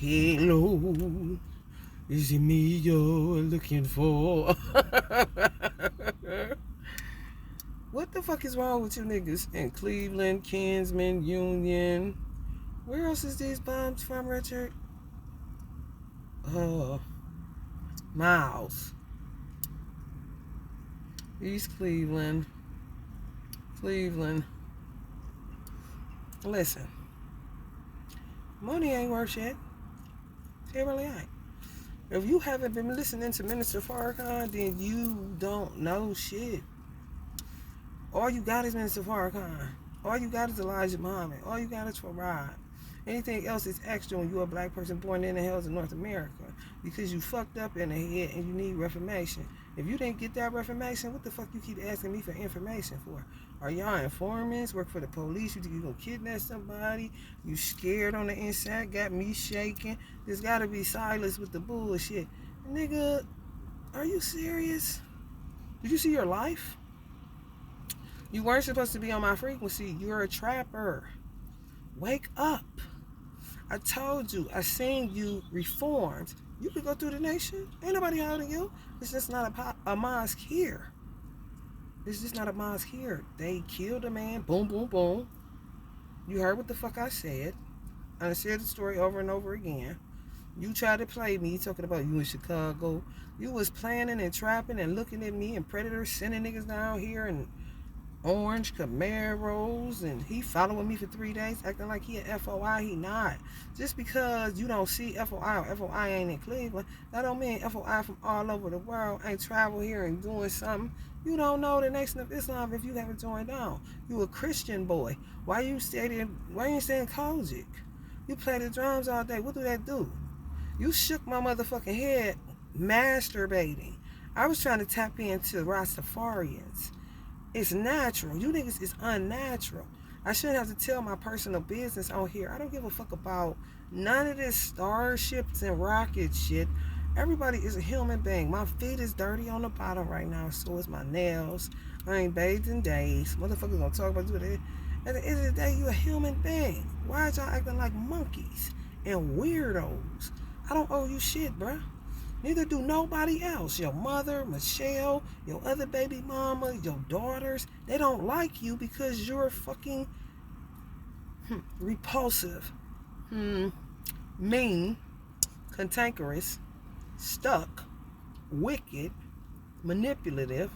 Hello, is it me you're looking for? What the fuck is wrong with you niggas in Cleveland, Kinsman, Union? Where else is these bombs from, Richard? Miles. East Cleveland. Cleveland. Listen. Money ain't worth shit. It really ain't. If you haven't been listening to Minister Farrakhan, then you don't know shit. All you got is Minister Farrakhan. All you got is Elijah Muhammad. All you got is Farad. Anything else is extra when you're a black person born in the hells of North America, because you fucked up in the head and you need reformation. If you didn't get that reformation, what the fuck you keep asking me for information for? Are y'all informants? Work for the police? You think you gonna kidnap somebody? You scared on the inside? Got me shaking? There's gotta be silence with the bullshit. Nigga, are you serious? Did you see your life? You weren't supposed to be on my frequency. You're a trapper. Wake up. I told you, I seen you reformed. You could go through the nation. Ain't nobody holding you. It's just not a mosque here. It's just not a mosque here. They killed a man. Boom, boom, boom. You heard what the fuck I said. I said the story over and over again. You tried to play me talking about you in Chicago. You was planning and trapping and looking at me and predators sending niggas down here and orange Camaros, and he following me for 3 days acting like he a FOI. He not. Just because you don't see FOI or FOI ain't in Cleveland, that don't mean FOI from all over the world ain't travel here and doing something. You don't know the Nation of Islam if you haven't joined on. You a Christian boy. Why you staying Kojic? You play the drums all day. What do that do? You shook my motherfucking head masturbating. I was trying to tap into Rastafarians. It's natural. You niggas is unnatural. I shouldn't have to tell my personal business on here. I don't give a fuck about none of this starships and rocket shit. Everybody is a human being. My feet is dirty on the bottom right now. So is my nails. I ain't bathed in days. Motherfuckers gonna talk about you. At the end of the day, you a human being. Why is y'all acting like monkeys and weirdos? I don't owe you shit, bruh. Neither do nobody else. Your mother, Michelle, your other baby mama, your daughters. They don't like you because you're fucking repulsive, mean, cantankerous, stuck, wicked, manipulative,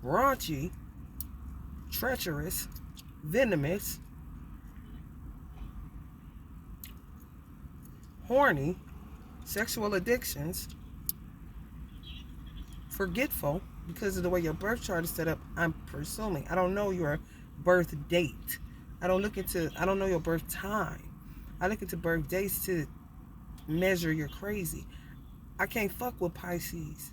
raunchy, treacherous, venomous, horny, sexual addictions, forgetful because of the way your birth chart is set up. I'm presuming. I don't know your birth date. I don't know your birth time. I look into birth dates to measure your crazy. I can't fuck with Pisces.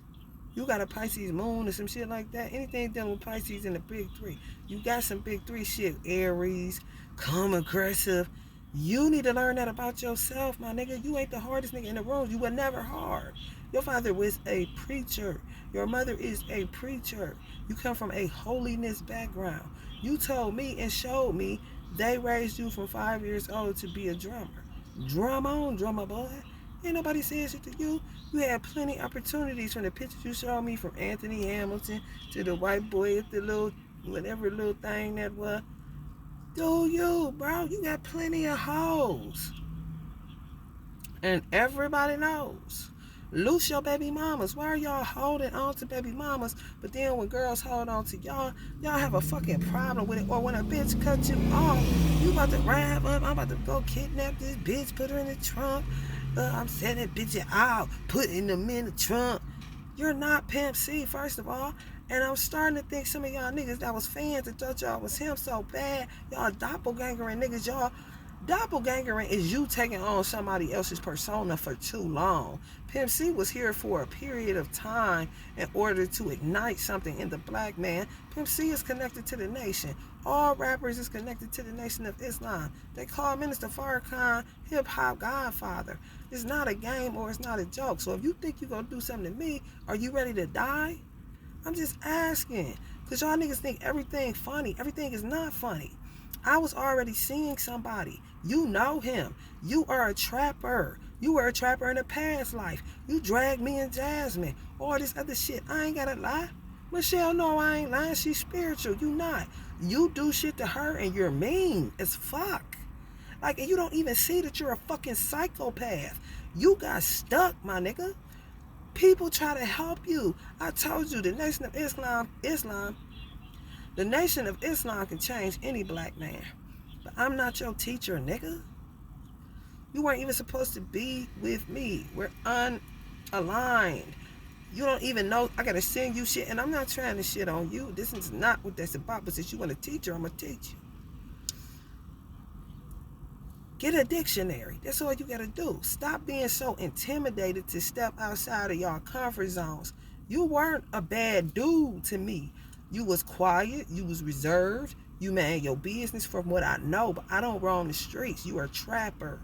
You got a Pisces moon or some shit like that. Anything dealing with Pisces in the big three. You got some big three shit. Aries, come aggressive. You need to learn that about yourself, my nigga. You ain't the hardest nigga in the room. You were never hard. Your father was a preacher. Your mother is a preacher. You come from a holiness background. You told me and showed me they raised you from 5 years old to be a drummer. Drum on, drummer boy. Ain't nobody saying shit to you. You had plenty opportunities from the pictures you showed me, from Anthony Hamilton to the white boy at the little, whatever little thing that was. Do you, bro? You got plenty of hoes. And everybody knows. Loose your baby mamas. Why are y'all holding on to baby mamas? But then when girls hold on to y'all have a fucking problem with it. Or when a bitch cut you off, you about to grab up. I'm about to go kidnap this bitch, put her in the trunk. I'm sending bitches out, putting them in the trunk. You're not Pimp C, first of all. And I'm starting to think some of y'all niggas that was fans that thought y'all was him so bad. Y'all doppelgangering niggas. Y'all doppelgangering is you taking on somebody else's persona for too long. Pimp C was here for a period of time in order to ignite something in the black man. Pimp C is connected to the nation. All rappers is connected to the Nation of Islam. They call Minister Farrakhan hip-hop godfather. It's not a game or it's not a joke. So if you think you're going to do something to me, are you ready to die? I'm just asking. Because y'all niggas think everything funny. Everything is not funny. I was already seeing somebody. You know him. You are a trapper. You were a trapper in a past life. You dragged me and Jasmine. All this other shit. I ain't gotta lie. Michelle, no, I ain't lying. She's spiritual. You not. You do shit to her and you're mean as fuck. Like, and you don't even see that you're a fucking psychopath. You got stuck, my nigga. People try to help you. I told you, the Nation of the Nation of Islam can change any black man. But I'm not your teacher, nigga. You weren't even supposed to be with me. We're unaligned. You don't even know. I gotta send you shit, and I'm not trying to shit on you. This is not what that's about. But since you want a teacher, I'm gonna teach you. Get a dictionary. That's all you gotta do. Stop being so intimidated to step outside of y'all comfort zones. You weren't a bad dude to me. You was quiet. You was reserved. You man your business from what I know, but I don't roam the streets. You are a trapper.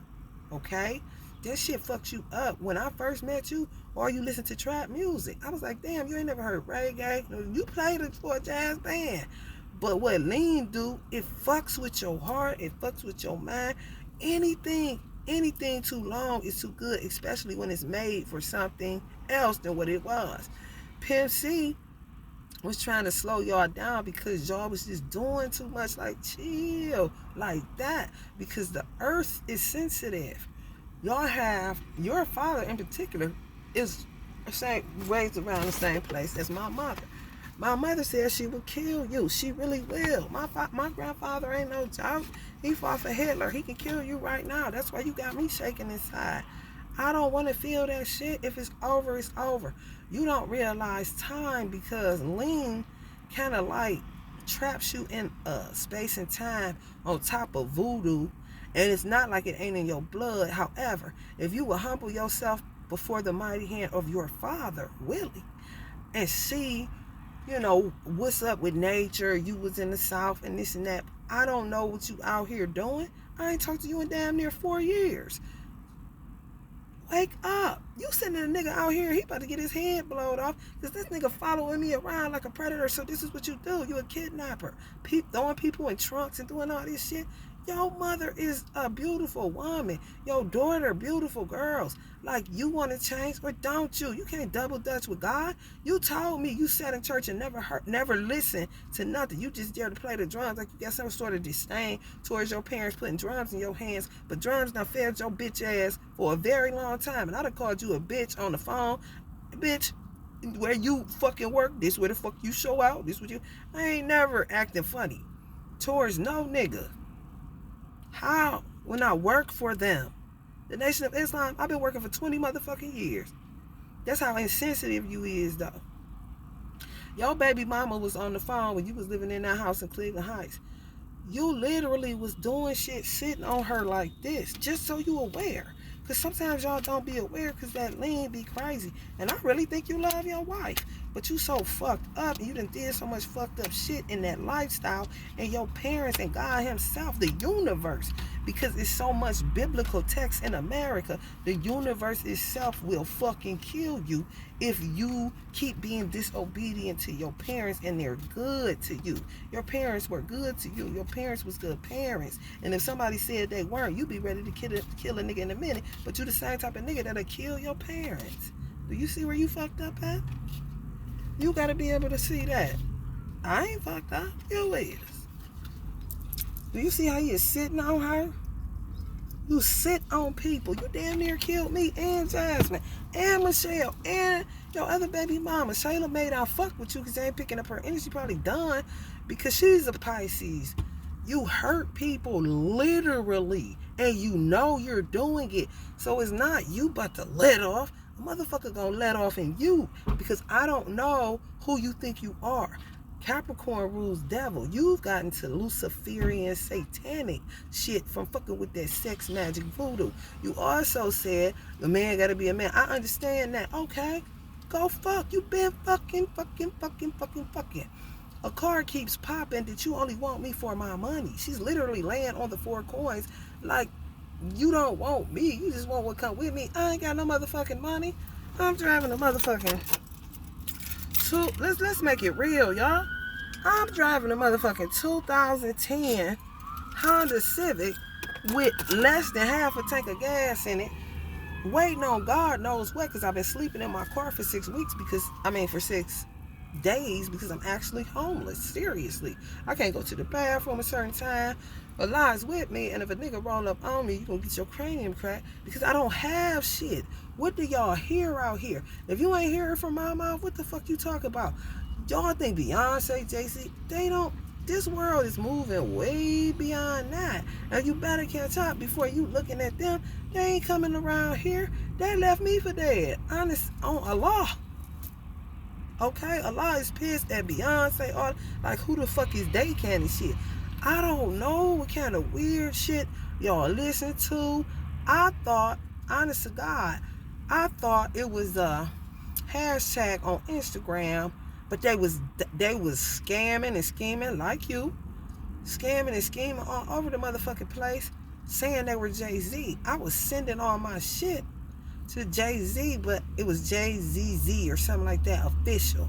Okay? That shit fucks you up. When I first met you, or you listen to trap music, I was like, damn, you ain't never heard reggae. You played it for a jazz band. But what lean do, it fucks with your heart. It fucks with your mind. Anything too long is too good, especially when it's made for something else than what it was. Pimp C was trying to slow y'all down because y'all was just doing too much. Like, chill, like that, because the earth is sensitive. Y'all have, your father in particular is raised around the same place as my mother. My mother said she would kill you. She really will. My grandfather ain't no joke. He fought for Hitler. He can kill you right now. That's why you got me shaking inside. I don't want to feel that shit. If it's over, it's over. You don't realize time, because lean kind of like traps you in space and time on top of voodoo. And it's not like it ain't in your blood. However, if you will humble yourself before the mighty hand of your father, Willie, and see, you know, what's up with nature. You was in the South and this and that. I don't know what you out here doing. I ain't talked to you in damn near 4 years. Wake up. You sending a nigga out here, he about to get his head blowed off because this nigga following me around like a predator. So this is what you do. You a kidnapper. Throwing people in trunks and doing all this shit. Your mother is a beautiful woman. Your daughter, beautiful girls. Like, you want to change or don't you? You can't double dutch with God. You told me you sat in church and never listened to nothing. You just dared to play the drums like you got some sort of disdain towards your parents putting drums in your hands. But drums done fed your bitch ass for a very long time. And I done called you a bitch on the phone. Bitch, where you fucking work, this where the fuck you show out. This what you... I ain't never acting funny towards no nigga. How? When I work for them. The Nation of Islam, I've been working for 20 motherfucking years. That's how insensitive you is, though. Your baby mama was on the phone when you was living in that house in Cleveland Heights. You literally was doing shit, sitting on her like this, just so you aware. Because sometimes y'all don't be aware because that lean be crazy. And I really think you love your wife. But you so fucked up and you done did so much fucked up shit in that lifestyle, and your parents and God himself, the universe, because it's so much biblical text in America, the universe itself will fucking kill you if you keep being disobedient to your parents and they're good to you. Your parents were good to you. Your parents was good parents. And if somebody said they weren't, you be ready to kill a nigga in a minute, but you the same type of nigga that'll kill your parents. Do you see where you fucked up at? You gotta be able to see that. I ain't fucked up. You is. Do you see how you sitting on her? You sit on people. You damn near killed me and Jasmine and Michelle and your other baby mama. Shayla made out fuck with you because they ain't picking up her energy. Probably done because she's a Pisces. You hurt people literally, and you know you're doing it. So it's not you about to let off. A motherfucker gonna let off in you because I don't know who you think you are. Capricorn rules devil. You've gotten to Luciferian satanic shit from fucking with that sex magic voodoo. You also said the man gotta be a man. I understand that. Okay, go fuck. You been fucking. A card keeps popping that you only want me for my money. She's literally laying on the 4 coins like, you don't want me. You just want what come with me. I ain't got no motherfucking money. I'm driving a motherfucking let's make it real, y'all. I'm driving a motherfucking 2010 Honda Civic with less than half a tank of gas in it, waiting on God knows what, because I've been sleeping in my car for 6 weeks for 6 days because I'm actually homeless. Seriously. I can't go to the bathroom a certain time. A lie's with me, and if a nigga roll up on me, you gonna get your cranium cracked because I don't have shit. What do y'all hear out here? If you ain't hearing from my mouth, what the fuck you talk about? Y'all think Beyonce, Jay-Z, they don't. This world is moving way beyond that. And you better catch up before you looking at them. They ain't coming around here. They left me for dead. Honest on Allah. Okay? Allah is pissed at Beyonce. Or like, who the fuck is they kind of shit? I don't know what kind of weird shit y'all listen to. I thought, honest to God, I thought it was a hashtag on Instagram, but they was scamming and scheming like you, scamming and scheming all over the motherfucking place, saying they were Jay-Z. I was sending all my shit to Jay-Z, but it was JZZ or something like that, official.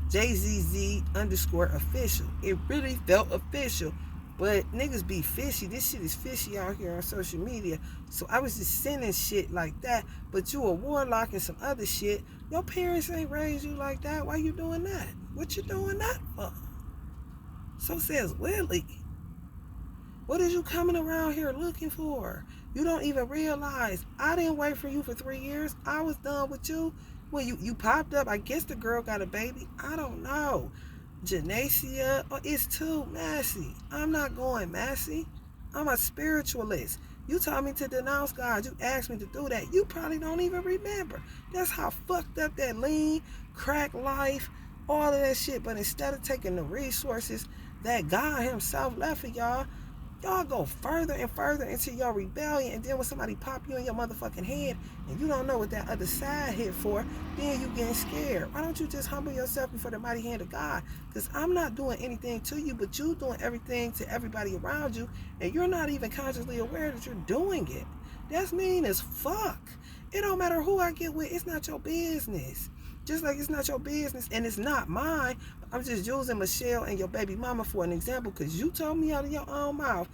JZZ _ official. It really felt official. But niggas be fishy. This shit is fishy out here on social media. So I was just sending shit like that. But you a warlock and some other shit. Your parents ain't raised you like that. Why you doing that? What you doing that for? So says Willie. What is you coming around here looking for? You don't even realize I didn't wait for you for 3 years. I was done with you. When you popped up, I guess the girl got a baby. I don't know. Janacia, it's too messy. I'm not going messy. I'm a spiritualist. You told me to denounce God. You asked me to do that. You probably don't even remember. That's how fucked up that lean, crack life, all of that shit. But instead of taking the resources that God himself left for y'all go further and further into your rebellion, and then when somebody pop you in your motherfucking head and you don't know what that other side hit for, then you getting scared. Why don't you just humble yourself before the mighty hand of God? Because I'm not doing anything to you, but you doing everything to everybody around you, and you're not even consciously aware that you're doing it. That's mean as fuck. It don't matter who I get with, it's not your business. Just like it's not your business and it's not mine. I'm just using Michelle and your baby mama for an example, because you told me out of your own mouth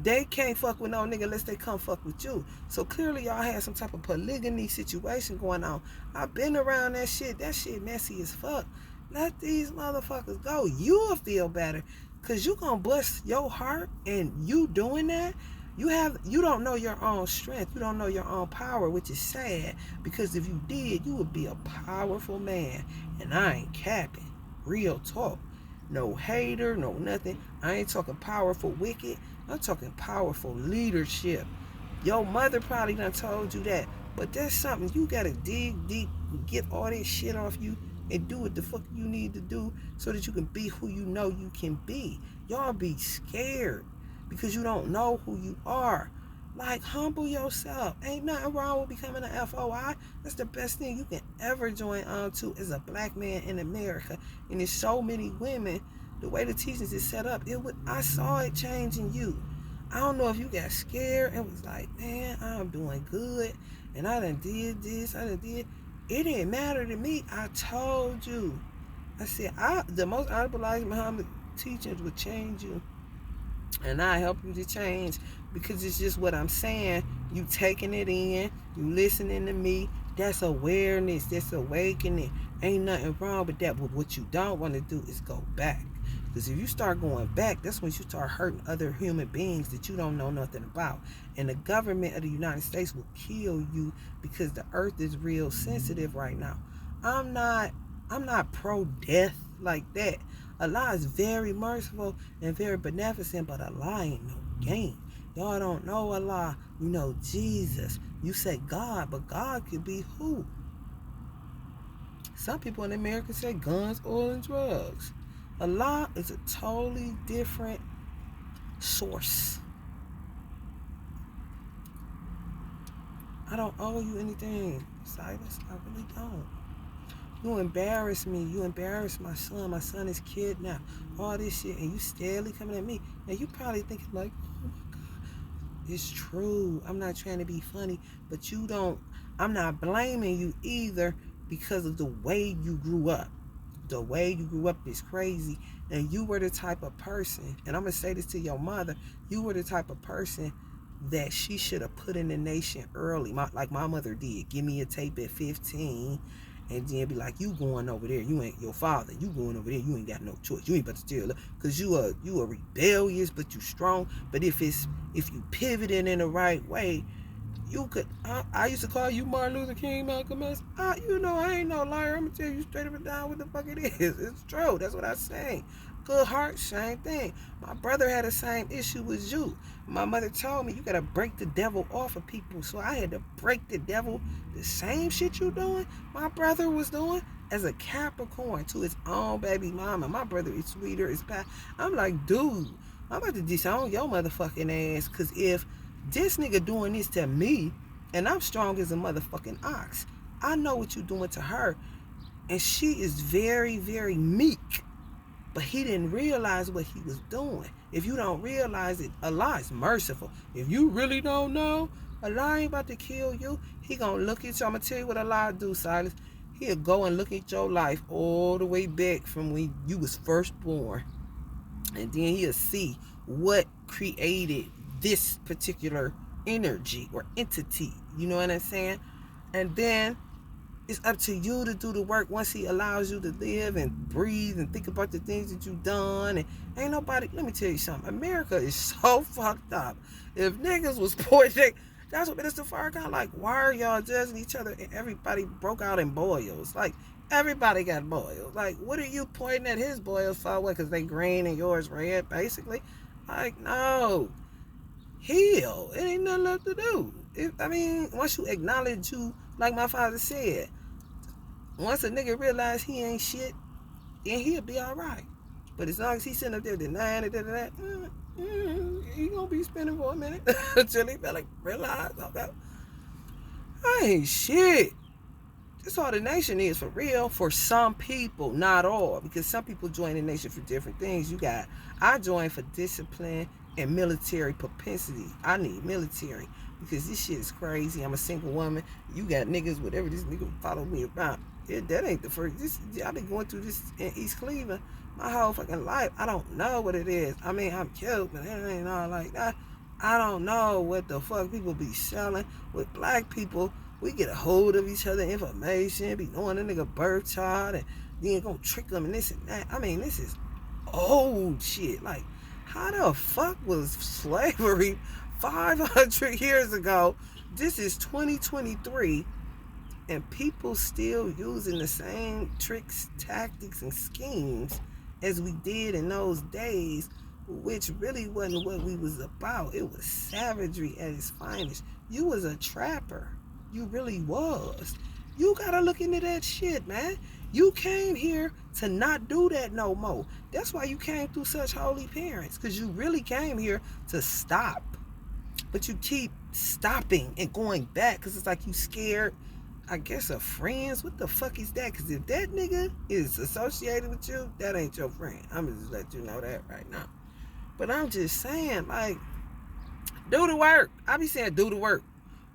they can't fuck with no nigga unless they come fuck with you. So clearly y'all had some type of polygamy situation going on. I've been around that shit. That shit messy as fuck. Let these motherfuckers go. You'll feel better, because you gonna bust your heart, and you doing that, you don't know your own strength. You don't know your own power, which is sad, because if you did, you would be a powerful man. And I ain't capping. Real talk. No hater, no nothing. I ain't talking powerful wicked. I'm talking powerful leadership. Your mother probably done told you that, but that's something you gotta dig deep, get all that shit off you, and do what the fuck you need to do so that you can be who you know you can be. Y'all be scared because you don't know who you are. Like, humble yourself. Ain't nothing wrong with becoming an FOI. That's the best thing you can ever join on to as a black man in America. And there's so many women, the way the teachings is set up, I saw it changing you. I don't know if you got scared and was like, man, I'm doing good, and I done did this, I done did. It didn't matter to me. I told you. I said, the most honorable Elijah Muhammad teachings would change you. And I help you to change, because it's just what I'm saying. You taking it in, you listening to me. That's awareness, that's awakening. Ain't nothing wrong with that. But what you don't want to do is go back. Because if you start going back, that's when you start hurting other human beings that you don't know nothing about. And the government of the United States will kill you, because the earth is real sensitive right now. I'm not pro-death like that. Allah is very merciful and very beneficent, but Allah ain't no game. Y'all don't know Allah. You know Jesus. You say God, but God could be who? Some people in America say guns, oil, and drugs. Allah is a totally different source. I don't owe you anything, Silas. I really don't. You embarrass me. You embarrass my son. My son is kidnapped. All this shit. And you steadily coming at me. And you probably thinking like, oh my God. It's true. I'm not trying to be funny. But I'm not blaming you either, because of the way you grew up. the way you grew up is crazy. And you were the type of person, and I'm going to say this to your mother, you were the type of person that she should have put in the nation early, like my mother did. Give me a tape at 15, and then be like, you going over there, you ain't your father, you going over there, you ain't got no choice, you ain't about to tell her, because you are rebellious, but you strong. But if you pivoting in the right way, you could. I used to call you Martin Luther King, Malcolm X. You know, I ain't no liar. I'm gonna tell you straight up and down what the fuck it is. It's true. That's what I say. Good heart, same thing. My brother had the same issue as you. My mother told me you gotta break the devil off of people, so I had to break the devil. The same shit you doing, my brother was doing as a Capricorn to his own baby mama. My brother is sweeter, is bad. I'm like, dude, I'm about to disown your motherfucking ass, cause if this nigga doing this to me, and I'm strong as a motherfucking ox, I know what you doing to her, and she is very, very meek. But he didn't realize what he was doing. If you don't realize it, Allah is merciful. If you really don't know, Allah ain't about to kill you. He gonna look at you. I'm gonna tell you what Allah do, Silas. He'll go and look at your life all the way back from when you was first born, and then he'll see what created this particular energy or entity. You know what I'm saying? And then it's up to you to do the work once he allows you to live and breathe and think about the things that you've done. And ain't nobody, let me tell you something, America is so fucked up. If niggas was poison, that's what Minister Farrakhan, like, why are y'all judging each other? And everybody broke out in boils. Like, everybody got boils. Like, what are you pointing at his boils for? What, because they green and yours red, basically? Like, no. Heal. It ain't nothing left to do. Once you acknowledge you, like my father said, once a nigga realize he ain't shit, then he'll be alright. But as long as he's sitting up there denying it, he gonna be spinning for a minute until he realize, okay, I ain't shit. That's all the nation is for real. For some people, not all, because some people join the nation for different things. I joined for discipline and military propensity. I need military because this shit is crazy. I'm a single woman. You got niggas, whatever this nigga follow me about. That ain't the first. I've been going through this in East Cleveland my whole fucking life. I don't know what it is. I mean, I'm cute, but it ain't all like that. I don't know what the fuck people be selling. With black people, we get a hold of each other information, be knowing the nigga birth chart, and then gonna trick them and this and that. I mean, this is old shit. Like, how the fuck was slavery 500 years ago? This is 2023. And people still using the same tricks, tactics, and schemes as we did in those days, which really wasn't what we was about. It was savagery at its finest. You was a trapper. You really was. You gotta look into that shit, man. You came here to not do that no more. That's why you came through such holy parents, because you really came here to stop. But you keep stopping and going back because it's like you scared, I guess, of friends. What the fuck is that? Because if that nigga is associated with you, that ain't your friend. I'm gonna just let you know that right now. But I'm just saying, like, do the work. I be saying do the work.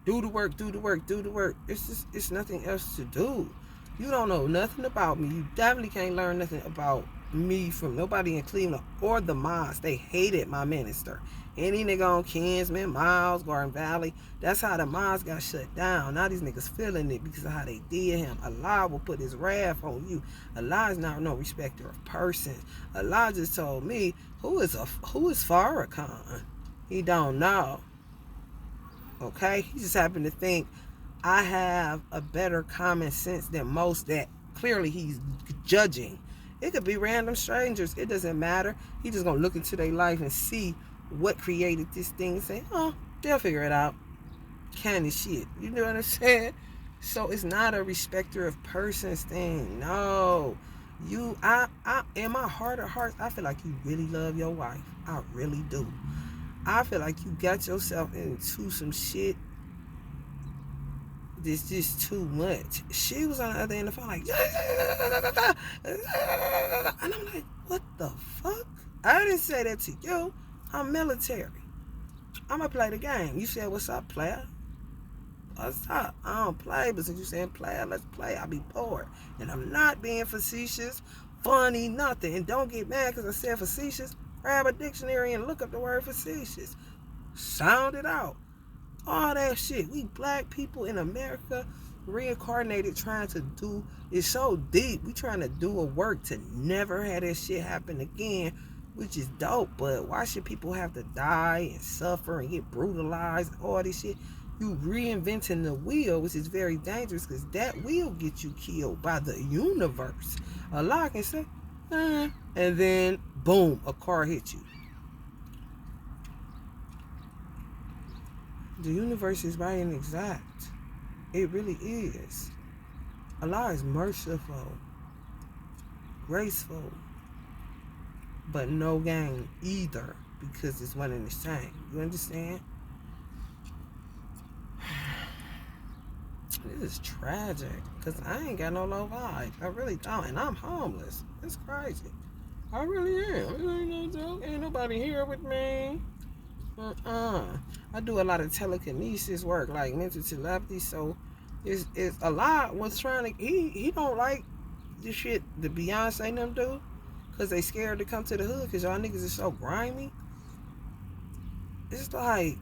Do the work, do the work, do the work. It's nothing else to do. You don't know nothing about me. You definitely can't learn nothing about me from nobody in Cleveland or the Mods. They hated my minister. Any nigga on Kinsman, Miles, Garden Valley, that's how the Mods got shut down. Now these niggas feeling it because of how they did him. Allah will put his wrath on you. Allah is not no respecter of persons. Allah just told me, who is Farrakhan? He don't know. Okay? He just happened to think I have a better common sense than most that clearly he's judging. It could be random strangers. It doesn't matter. He just gonna look into their life and see what created this thing and say, oh, they'll figure it out. Kind of shit. You know what I'm saying? So it's not a respecter of persons thing. No. I in my heart of hearts, I feel like you really love your wife. I really do. I feel like you got yourself into some shit that's just too much. She was on the other end of the phone like, and I'm like, what the fuck? I didn't say that to you. I'm military. I'm gonna play the game. You said, what's up, player? What's up? I don't play, but since you said player, let's play. I'll be bored. And I'm not being facetious funny, nothing. And don't get mad because I said facetious. Grab a dictionary and look up the word facetious. Sound it out. All that shit. We black people in America reincarnated trying to do, it's so deep. We trying to do a work to never have that shit happen again, which is dope. But why should people have to die and suffer and get brutalized, all this shit? You reinventing the wheel, which is very dangerous because that will get you killed by the universe. Allah can say, and then boom, a car hit you. The universe is right and exact. It really is. Allah is merciful, graceful, but no gain either because it's one and the same. You understand? This is tragic because I ain't got no low vibe. I really don't. And I'm homeless. It's crazy. I really am. It ain't no joke. Ain't nobody here with me. I do a lot of telekinesis work, like mental telepathy. So it's a lot was trying to, he don't like the shit the Beyonce and them do because they scared to come to the hood because y'all niggas is so grimy. It's like,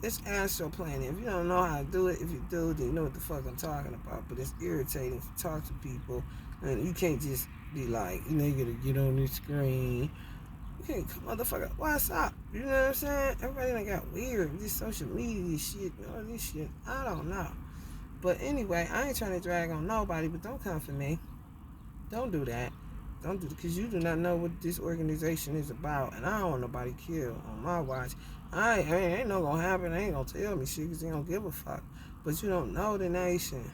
it's astral planning. If you don't know how to do it, if you do, then you know what the fuck I'm talking about. But it's irritating to talk to people, and you can't just be like, you know, you gotta get on this screen. You can't, motherfucker, what's up? You know what I'm saying? Everybody done got weird. This social media shit, all this shit. I don't know. But anyway, I ain't trying to drag on nobody, but don't come for me. Don't do that. Don't do it, because you do not know what this organization is about, and I don't want nobody killed on my watch. Ain't no gonna happen. They ain't gonna tell me shit because they don't give a fuck. But you don't know the nation.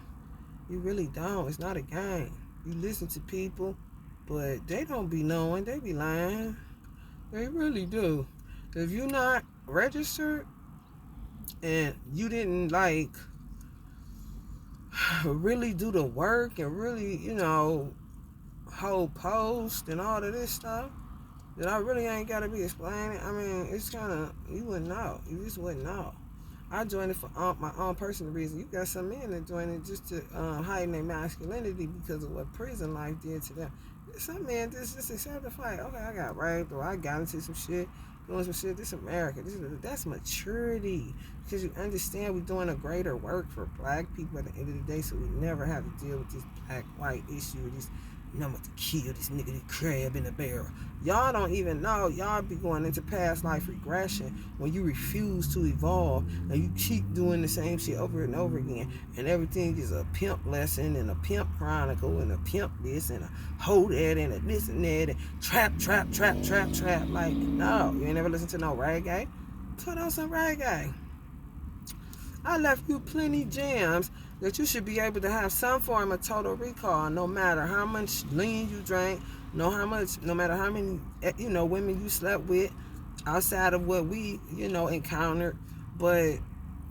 You really don't. It's not a game. You listen to people, but they don't be knowing. They be lying. They really do. If you're not registered and you didn't like really do the work and really, you know, hold post and all of this stuff, that I really ain't got to be explaining. I mean, it's kind of, you wouldn't know. You just wouldn't know. I joined it for my own personal reason. You got some men that join it just to hide their masculinity because of what prison life did to them. Some men just accept the fight. Okay, I got raped or I got into some shit, doing some shit. This is America. That's maturity because you understand we're doing a greater work for black people at the end of the day, so we never have to deal with this black-white issue, this number to kill this nigga, the crab in the barrel. Y'all don't even know. Y'all be going into past life regression when you refuse to evolve and you keep doing the same shit over and over again. And everything is a pimp lesson and a pimp chronicle and a pimp this and a hold that and a this and that and trap. Like, no, you ain't never listen to no reggae. Put on some reggae. I left you plenty gems that you should be able to have some form of total recall, no matter how much lean you drank, no matter how many, you know, women you slept with outside of what we, you know, encountered. But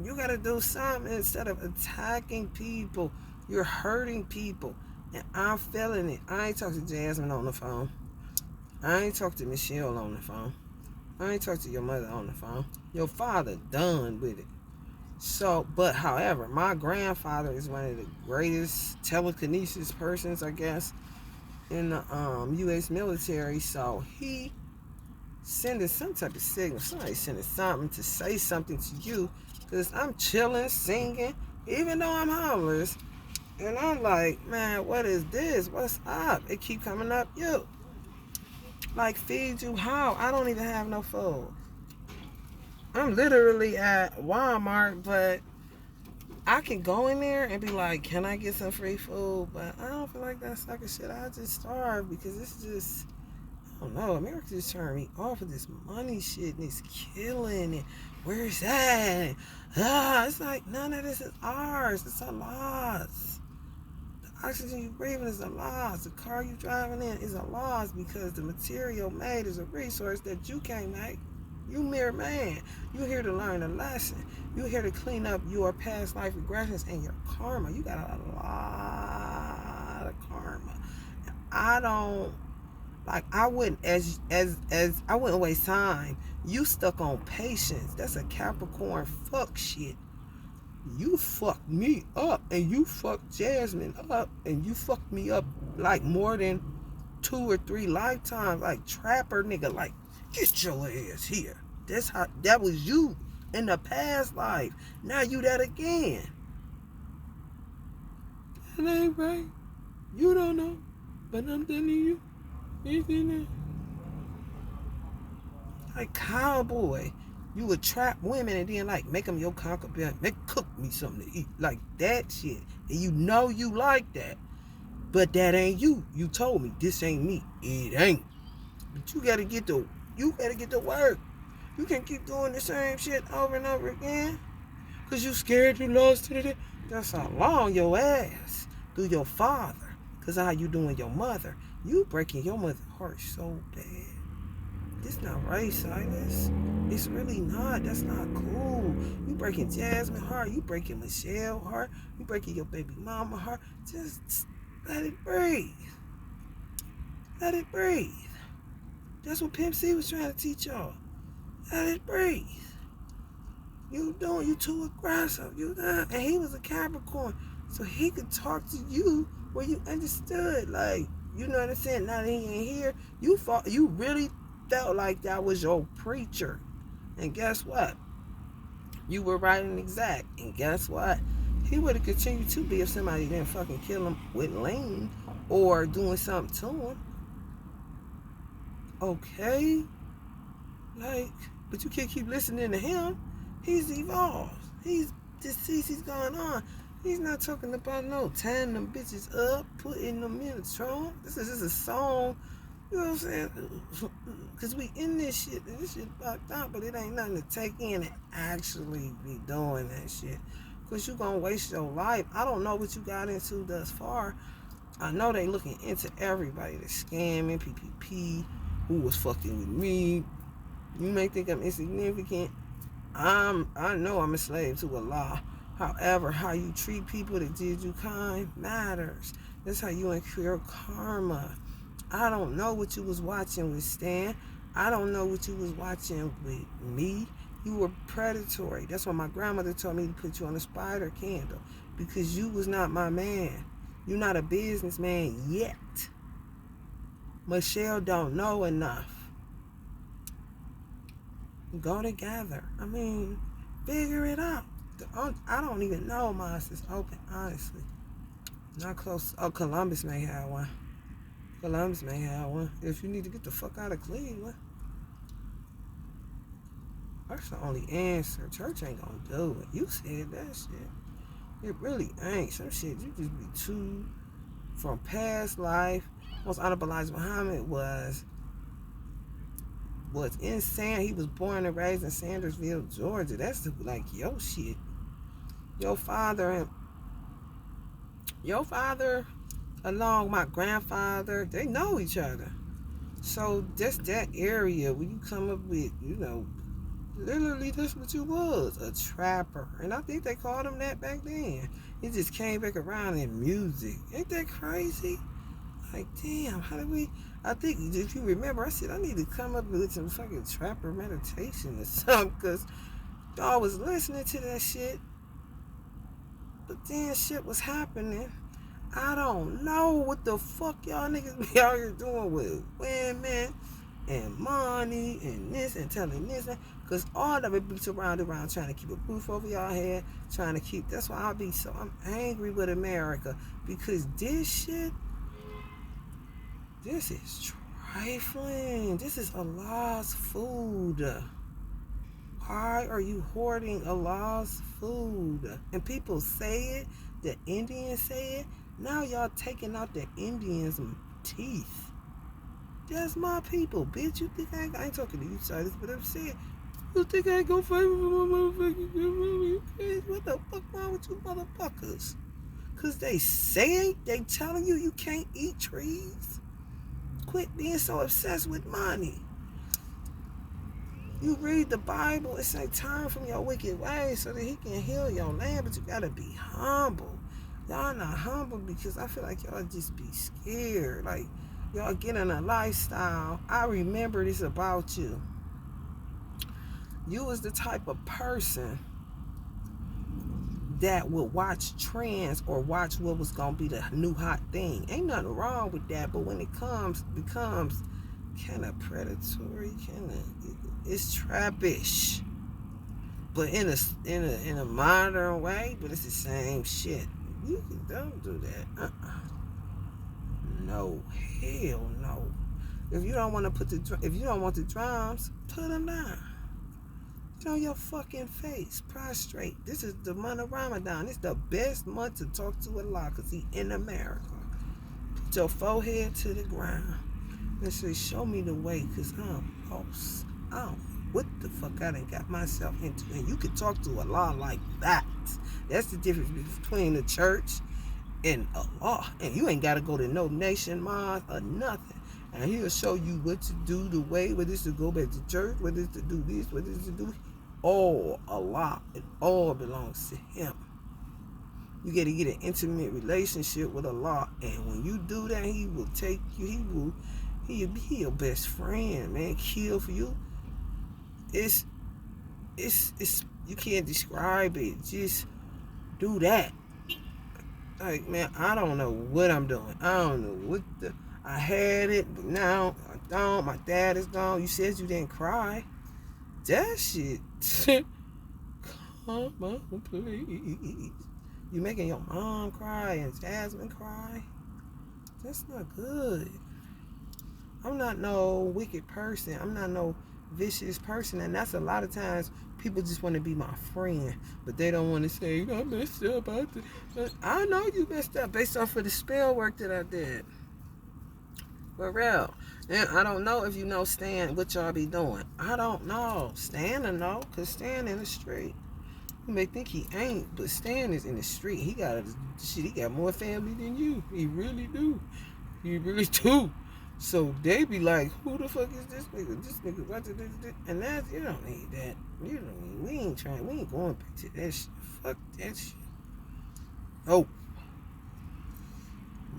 you got to do something instead of attacking people. You're hurting people, and I'm feeling it. I ain't talked to Jasmine on the phone. I ain't talked to Michelle on the phone. I ain't talked to your mother on the phone. Your father done with it. So, but however, my grandfather is one of the greatest telekinesis persons, I guess, in the U.S. military. So he sending some type of signal. Somebody sending something to say something to you, because I'm chilling, singing, even though I'm homeless. And I'm like, man, what is this? What's up? It keep coming up. You. Like, feed you how? I don't even have no food. I'm literally at Walmart, but I can go in there and be like, can I get some free food? But I don't feel like that sucker shit. I just starve because it's just, I don't know, America just turned me off of this money shit and it's killing it. Where's that? It's like, none of this is ours. It's a loss. The oxygen you breathing is a loss. The car you driving in is a loss because the material made is a resource that you can't make. You mere man. You're here to learn a lesson. You're here to clean up your past life regressions and your karma. You got a lot of karma. I don't, like, I wouldn't, as I wouldn't waste time. You stuck on patience. That's a Capricorn fuck shit. You fucked me up, and you fucked Jasmine up, and you fucked me up like more than 2 or 3 lifetimes, like trapper nigga, like get your ass here. That's how that was you in the past life. Now you that again. That ain't right. You don't know, but I'm telling you, it's in there. Like cowboy, you would trap women and then like make them your concubine. Make cook me something to eat, like that shit. And you know you like that, but that ain't you. You told me this ain't me. It ain't. But you gotta get to work. You can't keep doing the same shit over and over again. Cause you scared you lost it. That's how long your ass through your father. Cause how you doing your mother. You breaking your mother's heart so bad. It's not right, Silas. It's really not. That's not cool. You breaking Jasmine's heart. You breaking Michelle's heart. You breaking your baby mama's heart. Just let it breathe. Let it breathe. That's what Pimp C was trying to teach y'all. Let it breathe. You too aggressive. And he was a Capricorn. So he could talk to you where you understood. Like, you know what I'm saying? Now that he ain't here, you really felt like that was your preacher. And guess what? You were right and exact. And guess what? He would have continued to be if somebody didn't fucking kill him with lean or doing something to him. Okay? Like, but you can't keep listening to him. He's evolved. He's going on. He's not talking about no tying them bitches up, putting them in the trunk. This is just a song. You know what I'm saying? Because we in this shit, and this shit fucked up, but it ain't nothing to take in and actually be doing that shit. Because you going to waste your life. I don't know what you got into thus far. I know they looking into everybody that's scamming, PPP, who was fucking with me. You may think I'm insignificant. I know I'm a slave to Allah. However, how you treat people that did you kind matters. That's how you incur karma. I don't know what you was watching with Stan. I don't know what you was watching with me. You were predatory. That's why my grandmother told me to put you on a spider candle. Because you was not my man. You're not a businessman yet. Michelle don't know enough. Go together. I mean, figure it out. I don't even know mine is open, honestly. Not close. Oh, Columbus may have one. Columbus may have one. If you need to get the fuck out of Cleveland. That's the only answer. Church ain't gonna do it. You said that shit. It really ain't. Some shit you just be too from past life. Most Honorable Elijah Muhammad was insane. He was born and raised in Sandersville, Georgia. That's like your shit. Your father, along with my grandfather, they know each other. So just that area where you come up with, literally that's what you was, a trapper. And I think they called him that back then. He just came back around in music. Ain't that crazy? Like, damn, I think if you remember, I said I need to come up with some fucking trapper meditation or something, because y'all was listening to that shit. But then shit was happening. I don't know what the fuck y'all niggas be out here doing with women and money and this and telling this. Because all of it be surrounded around trying to keep a roof over y'all head, trying to keep. That's why I'm angry with America. Because this shit, this is trifling. This is Allah's food. Why are you hoarding Allah's food? And people say it, the Indians say it. Now y'all taking out the Indians' teeth. That's my people, bitch. You think I ain't talking to you, Silas, but I'm saying, you think I ain't gonna fight with my motherfucking. What the fuck wrong with you motherfuckers? Cause they telling you can't eat trees. Quit being so obsessed with money. You read the Bible, it say turn from your wicked ways so that he can heal your land, but you gotta be humble. Y'all not humble because I feel like y'all just be scared. Like, y'all get in a lifestyle. I remember this about you. You was the type of person that would watch trends or watch what was gonna be the new hot thing. Ain't nothing wrong with that, but when it becomes kind of predatory, it's trappish, but in a modern way. But it's the same shit. Don't do that. No, hell no. If you don't want the drums, put them down. Get on your fucking face, prostrate. This is the month of Ramadan. It's the best month to talk to Allah because He in America. Put your forehead to the ground and say, show me the way because I'm lost. I don't know what the fuck I done got myself into. And you can talk to Allah like that. That's the difference between the church and Allah. And you ain't got to go to no nation mosque or nothing. And He'll show you what to do, the way, whether it's to go back to church, whether it's to do this, whether it's to do all Allah. It all belongs to Him. You got to get an intimate relationship with Allah. And when you do that, He will take you. He'll be your best friend, man. Kill for you. It's you can't describe it. Just do that. Like, man, I don't know what I'm doing. I don't know I had it, but now I don't. My dad is gone. You said you didn't cry. That shit. Come on, please. You making your mom cry and Jasmine cry. That's not good. I'm not no wicked person. I'm not no vicious person. And that's a lot of times people just want to be my friend, but they don't want to say, I messed up. I know you messed up based off of the spell work that I did. For real. And I don't know if you know Stan, what y'all be doing. I don't know. Stan will know, because Stan in the street. You may think he ain't, but Stan is in the street. He got more family than you. He really do. He really do. So they be like, who the fuck is this nigga? This nigga, what did this? And that's, you don't need that. You don't need, we ain't going back to that shit. Fuck that shit. Oh.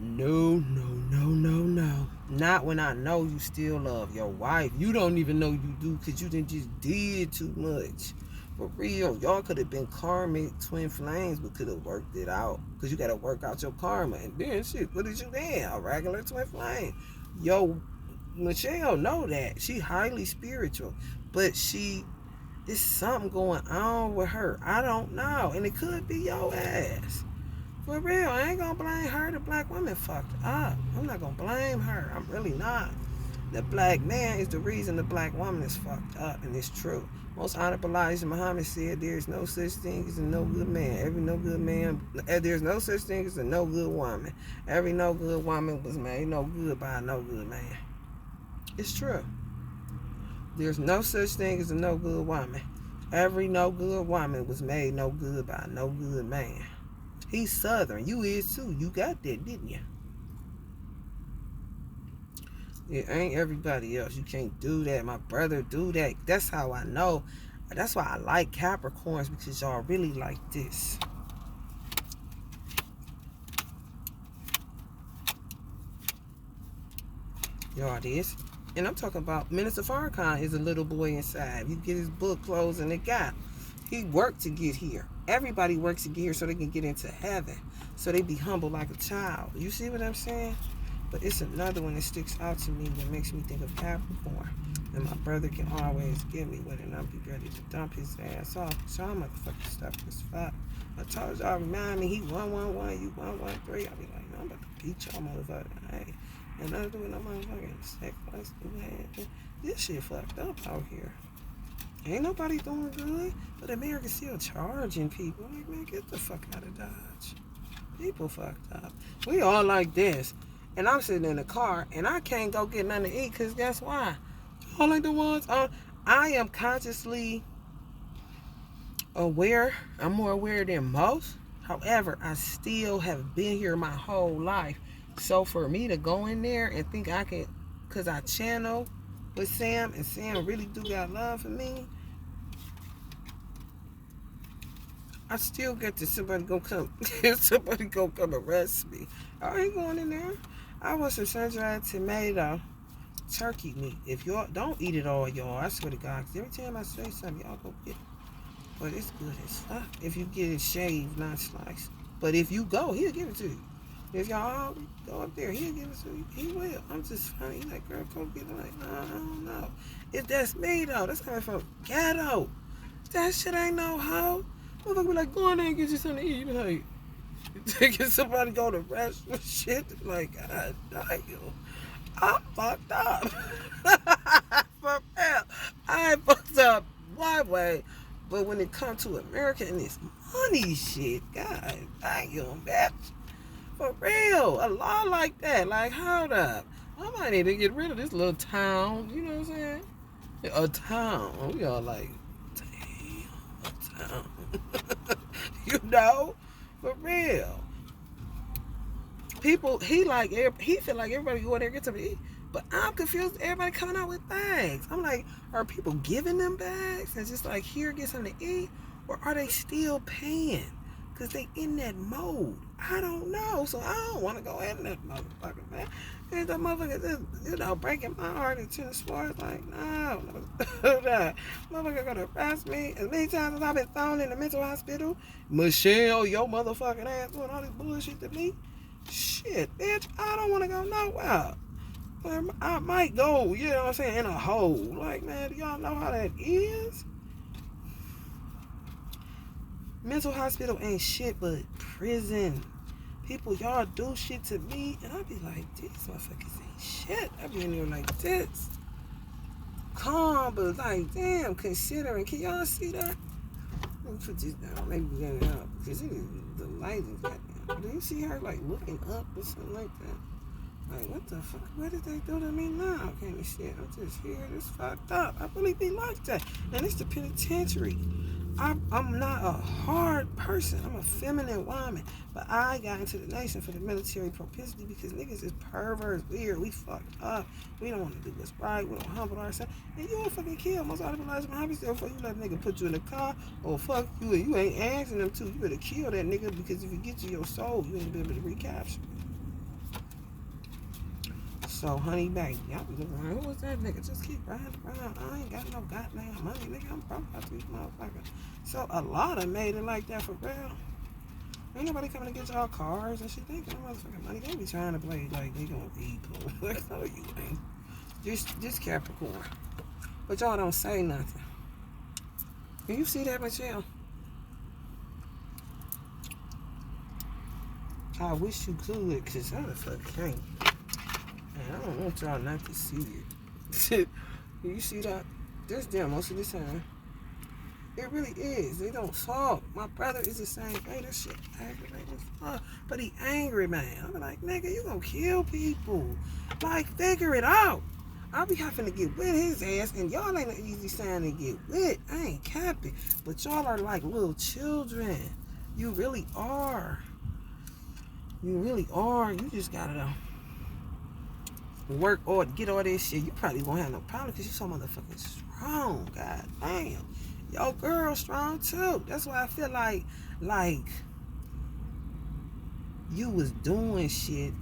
No. Not when I know you still love your wife. You don't even know you do because you didn't just did too much. For real, y'all could have been karmic twin flames, but could have worked it out. Because you got to work out your karma. And then, shit, what did you then? A regular twin flame. Yo, Michelle know that. She highly spiritual. But there's something going on with her. I don't know. And it could be your ass. For real, I ain't gonna blame her. The black woman fucked up. I'm not gonna blame her. I'm really not. The black man is the reason the black woman is fucked up, and it's true. Most honorable Elijah Muhammad said there is no such thing as a no good man. There's no such thing as a no good woman. Every no good woman was made no good by a no good man. It's true. There's no such thing as a no good woman. Every no good woman was made no good by a no good man. He's Southern. You is too. You got that, didn't you? It ain't everybody else. You can't do that. My brother do that. That's how I know. That's why I like Capricorns, because y'all really like this. Y'all this. And I'm talking about Minister Farrakhan is a little boy inside. You get his book closed and it got. He worked to get here. Everybody works to get here so they can get into heaven. So they be humble like a child. You see what I'm saying? But it's another one that sticks out to me that makes me think of Capricorn. And my brother can always get me with it, and I'll be ready to dump his ass off. So I'm motherfucking stuff as fuck. I told y'all, remind me, he 111, you 113. I'll be like, no, I'm about to beat y'all motherfucker. Hey, and I'm doing no motherfucking sex. This shit fucked up out here. Ain't nobody doing good, but America's still charging people. Like, man, get the fuck out of Dodge. People fucked up. We all like this. And I'm sitting in the car, and I can't go get nothing to eat, because guess why? All like the ones, I am consciously aware. I'm more aware than most. However, I still have been here my whole life. So for me to go in there and think I can, because I channel with Sam, and Sam really do got love for me, I still get to somebody gonna come arrest me. I ain't going in there. I want some sun-dried tomato turkey meat. If y'all don't eat it all, y'all, I swear to God, 'cause every time I say something, y'all go get it. But it's good as fuck if you get it shaved, not sliced. But if you go, he'll give it to you. If y'all go up there, he'll give it to you. He will. I'm just funny. He's like, girl, go get it. I'm like, nah, I don't know. If that's me, though, that's coming from ghetto. That shit ain't no hoe. Motherfucker be like, go in there and get you something to eat. Like, get somebody go to restaurant shit. Like, God damn. I'm fucked up. For real. I ain't fucked up one way. But when it comes to America and this money shit, God damn, bitch. For real. A law like that. Like, hold up. I might need to get rid of this little town. You know what I'm saying? A town. We all like, damn, a town. You know? For real. People, he feel like everybody go in there and get something to eat. But I'm confused. Everybody coming out with bags. I'm like, are people giving them bags and just like, here, get something to eat? Or are they still paying? Because they in that mode. I don't know. So I don't want to go in that motherfucker, man. And the motherfucker just, breaking my heart and tennis sports. Like, no. Motherfucker gonna arrest me. As many times as I've been thrown in the mental hospital, Michelle, your motherfucking ass doing all this bullshit to me. Shit, bitch, I don't want to go nowhere. I might go, you know what I'm saying, in a hole. Like, man, do y'all know how that is? Mental hospital ain't shit but prison. People, y'all do shit to me, and I be like, these motherfuckers ain't shit. I be in there like this. Calm, but like, damn, considering. Can y'all see that? Let me put this down. Maybe we get it out. Because the light is goddamn. Do you see her, like, looking up or something like that? Like, what the fuck? What did they do to me now? Kind of shit. I'm just here. This fucked up. I really be like that. And it's the penitentiary. I'm not a hard person. I'm a feminine woman. But I got into the nation for the military propensity because niggas is perverts, weird. We fucked up. We don't want to do what's right. We don't humble ourselves. And you don't fucking kill. Most of the lives of my hobbies there before you let a nigga put you in the car or fuck you and you ain't asking them to. You better kill that nigga because if you get to your soul, you ain't be able to recapture. So, honey, baby, y'all be looking around. Who was that nigga? Just keep riding around. I ain't got no goddamn money, nigga. I'm broke out these motherfuckers. So, a lot of made it like that for real. Ain't nobody coming to get y'all cars and shit. They ain't got no motherfucking money. They be trying to play like they gonna be cool. Like, no, you ain't. Just Capricorn. But y'all don't say nothing. Can you see that, Michelle? I wish you could, because I the fuck can't. I don't want y'all not to see it. You see that? That's them most of the time. It really is. They don't talk. My brother is the same way. That shit aggravating as fuck. But he angry, man. I'm like, nigga, you gonna kill people. Like, figure it out. I'll be having to get with his ass, and y'all ain't an easy sign to get with. I ain't capping. But y'all are like little children. You really are. You really are. You just gotta work or get all this shit. You probably won't have no problem because you so motherfucking strong. God damn. Yo, girl strong too. That's why I feel like you was doing shit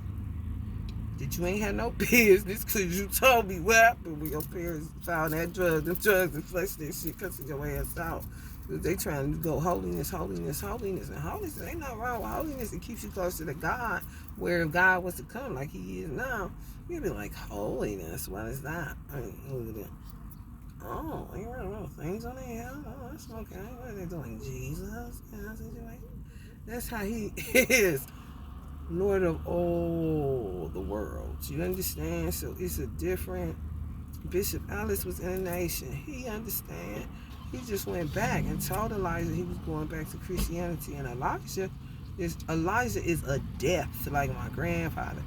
that you ain't had no business because you told me what happened when your parents found that drugs and flushed that shit cussing your ass out. They trying to go holiness. And holiness ain't nothing wrong with holiness. It keeps you close to the God where if God was to come like he is now, you'd be like, holiness, what is that? I mean, look at that. Oh, ain't really no things on the hell. Oh, that's okay. What are they doing? Jesus? That's how he is. Lord of all the worlds. You understand? So it's a different. Bishop Ellis was in a nation. He understand. He just went back and told Elijah he was going back to Christianity. And Elijah is a death like my grandfather.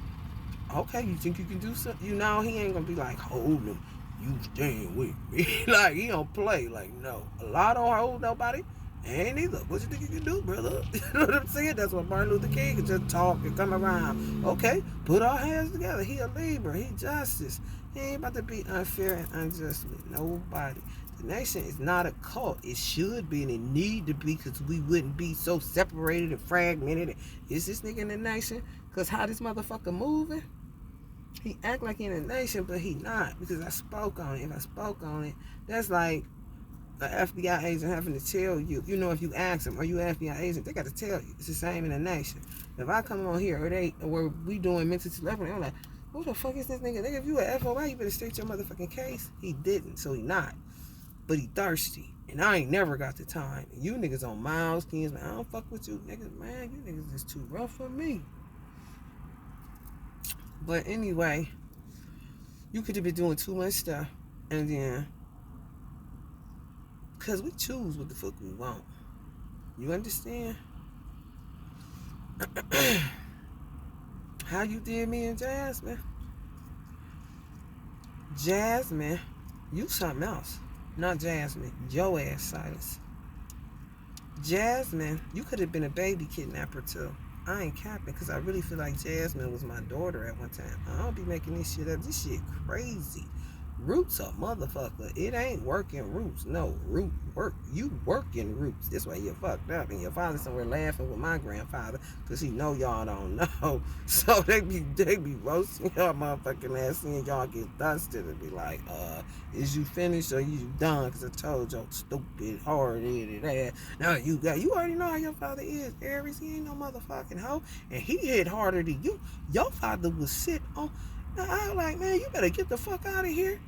Okay, you think you can do something? You know, he ain't gonna be like, hold him. You staying with me. Like, he don't play. Like, no. Allah don't hold nobody. Ain't either. What you think you can do, brother? You know what I'm saying? That's what Martin Luther King could just talk and come around. Okay, put our hands together. He a Libra. He justice. He ain't about to be unfair and unjust with nobody. The nation is not a cult. It should be and it need to be because we wouldn't be so separated and fragmented. Is this nigga in the nation? Because how this motherfucker moving? He act like he in a nation, but he not. Because I spoke on it. If I spoke on it, that's like an FBI agent having to tell you, if you ask them, are you an FBI agent? They got to tell you. It's the same in the nation. If I come on here or we doing mental telephony, I'm like, who the fuck is this nigga? Nigga, if you an FOI, you better state your motherfucking case. He didn't, so he not. But he thirsty. And I ain't never got the time. And you niggas on miles, kings, man, I don't fuck with you niggas, man. You niggas is too rough for me. But anyway, you could have been doing too much stuff. And then, because we choose what the fuck we want. You understand? How you did me and Jasmine? Jasmine, you something else. Not Jasmine. Your ass, Silas. Jasmine, you could have been a baby kidnapper too. I ain't capping because I really feel like Jasmine was my daughter at one time. I don't be making this shit up. This shit crazy. Roots a motherfucker. It ain't working roots. No, root work. You working roots. This way you fucked up. And your father somewhere laughing with my grandfather because he know y'all don't know. So they be roasting y'all motherfucking ass, seeing y'all get dusted and be like, is you finished or you done? Because I told y'all stupid, hard-headed ass. Now you already know how your father is, Aries. He ain't no motherfucking hoe. And he hit harder than you. Your father was sit on. Now, I was like, man, you better get the fuck out of here.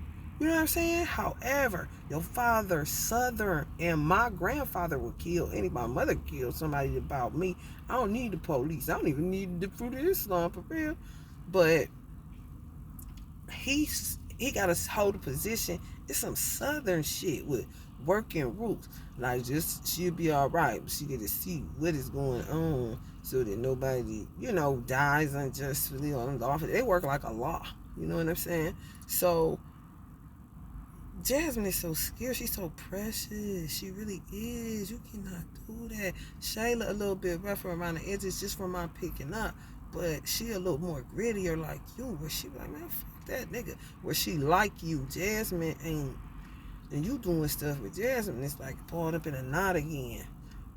You know what I'm saying? However, your father, Southern, and my grandfather would kill anybody. My mother killed somebody about me. I don't need the police. I don't even need the fruit of Islam for real. But he got to hold a position. It's some Southern shit with working roots. Like, just, she'll be all right. But she get to see what is going on so that nobody, dies unjustly on the office. They work like a law. You know what I'm saying? So, Jasmine is so skilled. She's so precious. She really is. You cannot do that. Shayla a little bit rougher around the edges just from my picking up. But she a little more grittier like you. Where she like, man, fuck that nigga. Where she like you. Jasmine ain't. And you doing stuff with Jasmine. It's like pulled up in a knot again.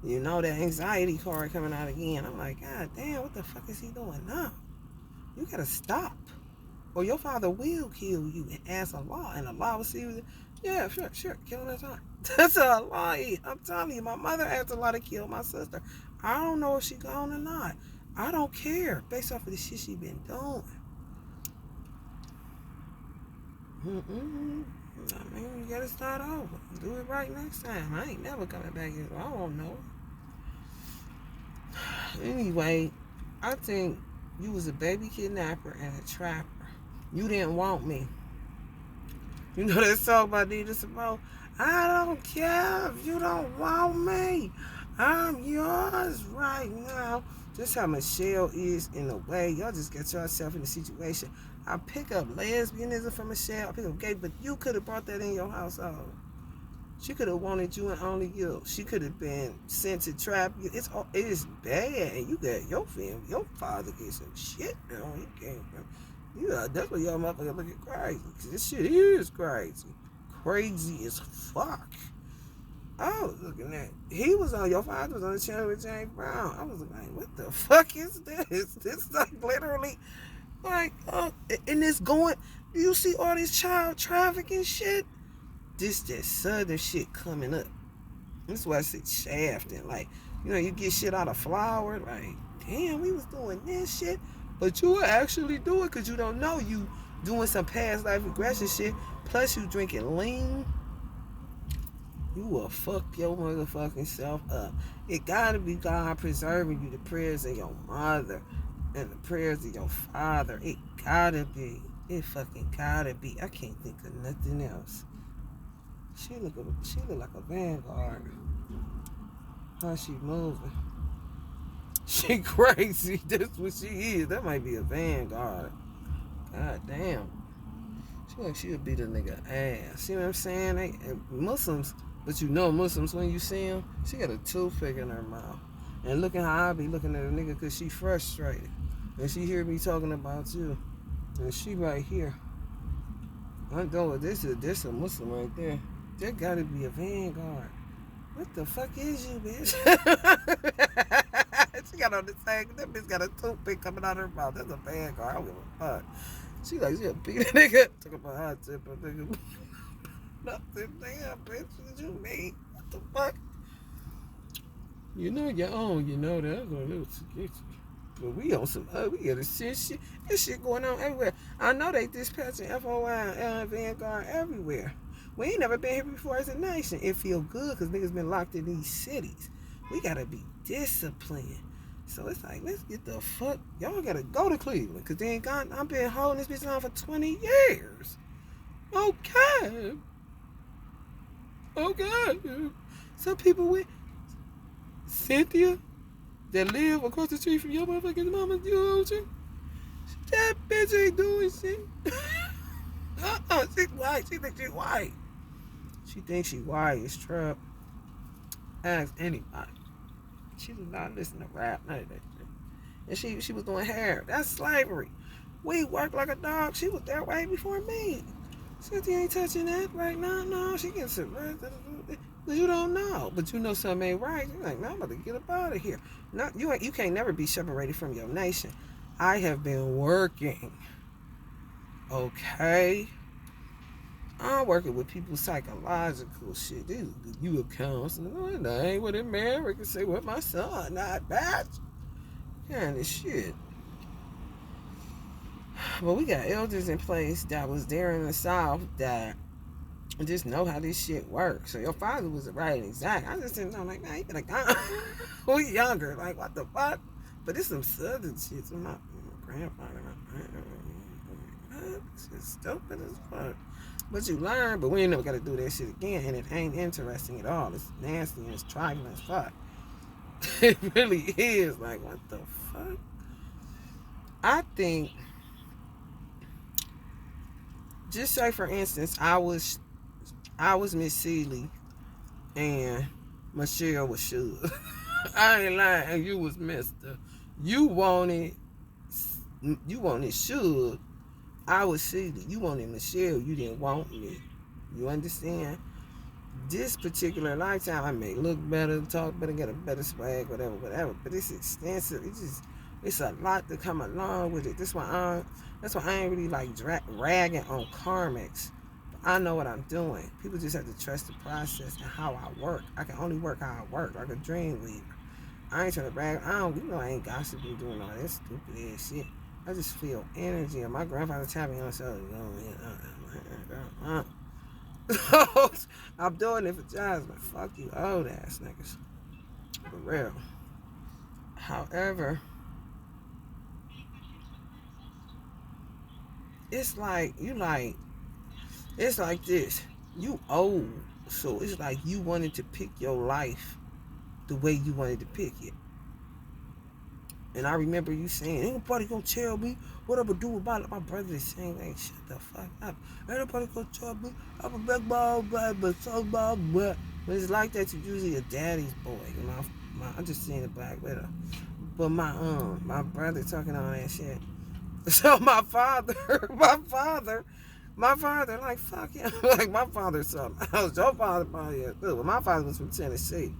You know, that anxiety card coming out again. I'm like, God damn, what the fuck is he doing now? You gotta stop. Or your father will kill you and ask Allah, and Allah will see you. Yeah, sure, kill him that time. That's a lie. I'm telling you, my mother asked Allah to kill my sister. I don't know if she gone or not. I don't care, based off of the shit she been doing. I mean, you gotta start over. Do it right next time. I ain't never coming back here, so I won't know. Anyway, I think you was a baby kidnapper and a trapper. You didn't want me. You know that song by Nina Simone? I don't care if you don't want me. I'm yours right now. Just how Michelle is in a way. Y'all just get yourself in a situation. I pick up lesbianism from Michelle. I pick up gay, but you could have brought that in your household. She could have wanted you and only you. She could have been sent to trap you. It is bad. And you got your family, your father get some shit now. He came from. Yeah, that's what y'all motherfuckers looking crazy. Cause this shit is crazy. Crazy as fuck. I was looking at, your father was on the channel with James Brown. I was like, what the fuck is this? This like literally, like, and it's going, do you see all this child trafficking shit? This that Southern shit coming up. This is why I said shafting. Like, you get shit out of flour. Like, damn, we was doing this shit. But you will actually do it because you don't know you doing some past life regression shit. Plus you drinking lean. You will fuck your motherfucking self up. It gotta be God preserving you. The prayers of your mother and the prayers of your father. It gotta be. It fucking gotta be. I can't think of nothing else. She look like a vanguard. How she moving? She crazy. That's what she is. That might be a vanguard. God damn. She like she'll beat a nigga ass. See what I'm saying? Muslims, but Muslims when you see them, she got a toothpick in her mouth. And looking how I be looking at a nigga because she frustrated. And she hear me talking about you. And she right here. I know this a Muslim right there. That gotta be a vanguard. What the fuck is you, bitch? She got on the same. That bitch got a toothpick coming out of her mouth. That's a vanguard. I don't give a fuck. She like, she'll beat a nigga. Talk about hot tip, nigga. Nothing there, bitch. What you mean? What the fuck? You know your own, you know that. But we on some we got a shit. This shit going on everywhere. I know they dispatching FOI and Vanguard everywhere. We ain't never been here before as a nation. It feel good because niggas been locked in these cities. We gotta be disciplined. So it's like, let's get the fuck. Y'all gotta go to Cleveland because they ain't got. I've been holding this bitch on for 20 years. Okay. Okay. Some people with Cynthia that live across the street from your motherfucking mama, you know what I'm saying? That bitch ain't doing shit. She's white. She thinks she's white. She thinks she white. It's trap. Ask anybody. She does not listen to rap, none of that shit. And she was doing hair. That's slavery. We work like a dog. She was there way before me. Cynthia ain't touching that right now. No, she gets it. But you don't know. But you know something ain't right. You're like, man, I'm about to get up out of here. No, you can't never be separated from your nation. I have been working. Okay? I'm working with people's psychological shit. These you a counselor. No, that ain't what America say with my son. Not that. Kind of shit. But we got elders in place that was there in the South that just know how this shit works. So your father was right and exact. I just didn't know, like, man, you like, we younger. Like, what the fuck? But it's some southern shit. So my grandfather, it's just stupid as fuck. But you learn, but we ain't never got to do that shit again. And it ain't interesting at all. It's nasty and it's trifling as fuck. It really is. Like, what the fuck? I think, just say for instance, I was Miss Seeley and Michelle was Suge. I ain't lying, and you was Mister. You wanted Suge. I was Seeley. You wanted Michelle. You didn't want me. You understand? This particular lifetime, I may look better, talk better, get a better swag, whatever. But it's extensive. It's a lot to come along with it. That's why I ain't really like ragging on karmics. I know what I'm doing. People just have to trust the process and how I work. I can only work how I work, like a dream leader. I ain't trying to brag. I ain't gossiping doing all that stupid ass shit. I just feel energy. And my grandfather tapped me on the shoulder. I'm doing it for jobs, but fuck you old ass niggas. For real. However, it's like this. You old, so it's like you wanted to pick your life the way you wanted to pick it. And I remember you saying, ain't nobody gonna tell me what I'm gonna do about it. My brother is saying, like, shut the fuck up. Ain't nobody gonna tell me I'm a big ball, but so ball, but when it's like that, you're usually a daddy's boy. You know, I'm just seeing the Black Widow. But my brother talking all that shit. So my father, like, fuck him. Like, my father's something else. Your father probably is too, but my father was from Tennessee.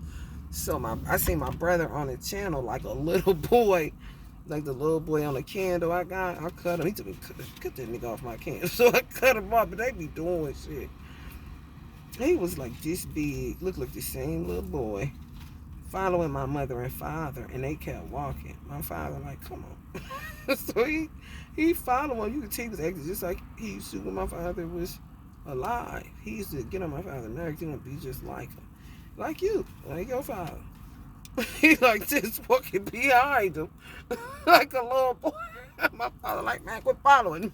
So I seen my brother on the channel like a little boy, like the little boy on the candle I got. I cut him. He told me, cut that nigga off my candle. So I cut him off, but they be doing shit. He was like this big, looked like the same little boy, following my mother and father, and they kept walking. My father like, come on. So he followed him. You could tell he was acting just like he used to when my father was alive. He used to get on my father's nerves. He want to be just like him. Like you, like your father. He like just walking behind him like a little boy. My father like, man, quit following me.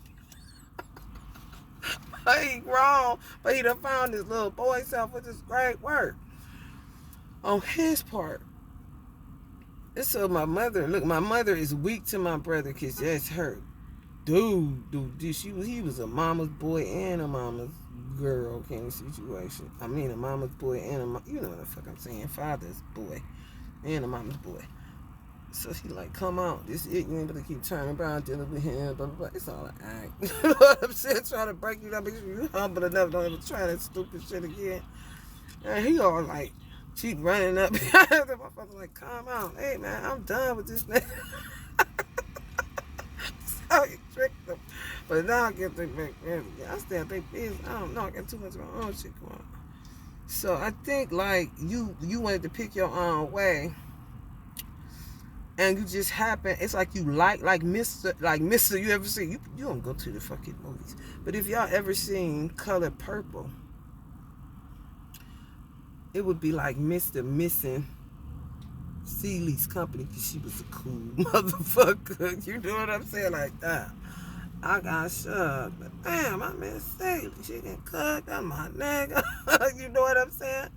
He ain't wrong, but he done found his little boy self, which is great work on his part. And so my mother is weak to my brother because that's her. Dude, he was a mama's boy and a mama's girl kind of situation. I mean, a mama's boy and you know what the fuck I'm saying, father's boy and a mama's boy. So she like, come on, this is it. You ain't gonna keep turning around, dealing with him, blah, blah, blah. It's all an act. You know what I'm saying? Trying to break you down, make sure you humble enough, don't ever try that stupid shit again. And he all like, keep running up. My father like, calm out. Hey, man, I'm done with this nigga. So he tricked him. But now I get the back. I still think business. I don't know. I got too much of my own shit going on. So I think like you wanted to pick your own way, and you just happen. It's like you like Mr. You ever see? You don't go to the fucking movies, but if y'all ever seen Color Purple, it would be like Mr. Missing Ceely's company because she was a cool motherfucker. You know what I'm saying? Like that. I got shoved. But damn, I miss Ceely. She can cook. I'm my nigga. You know what I'm saying?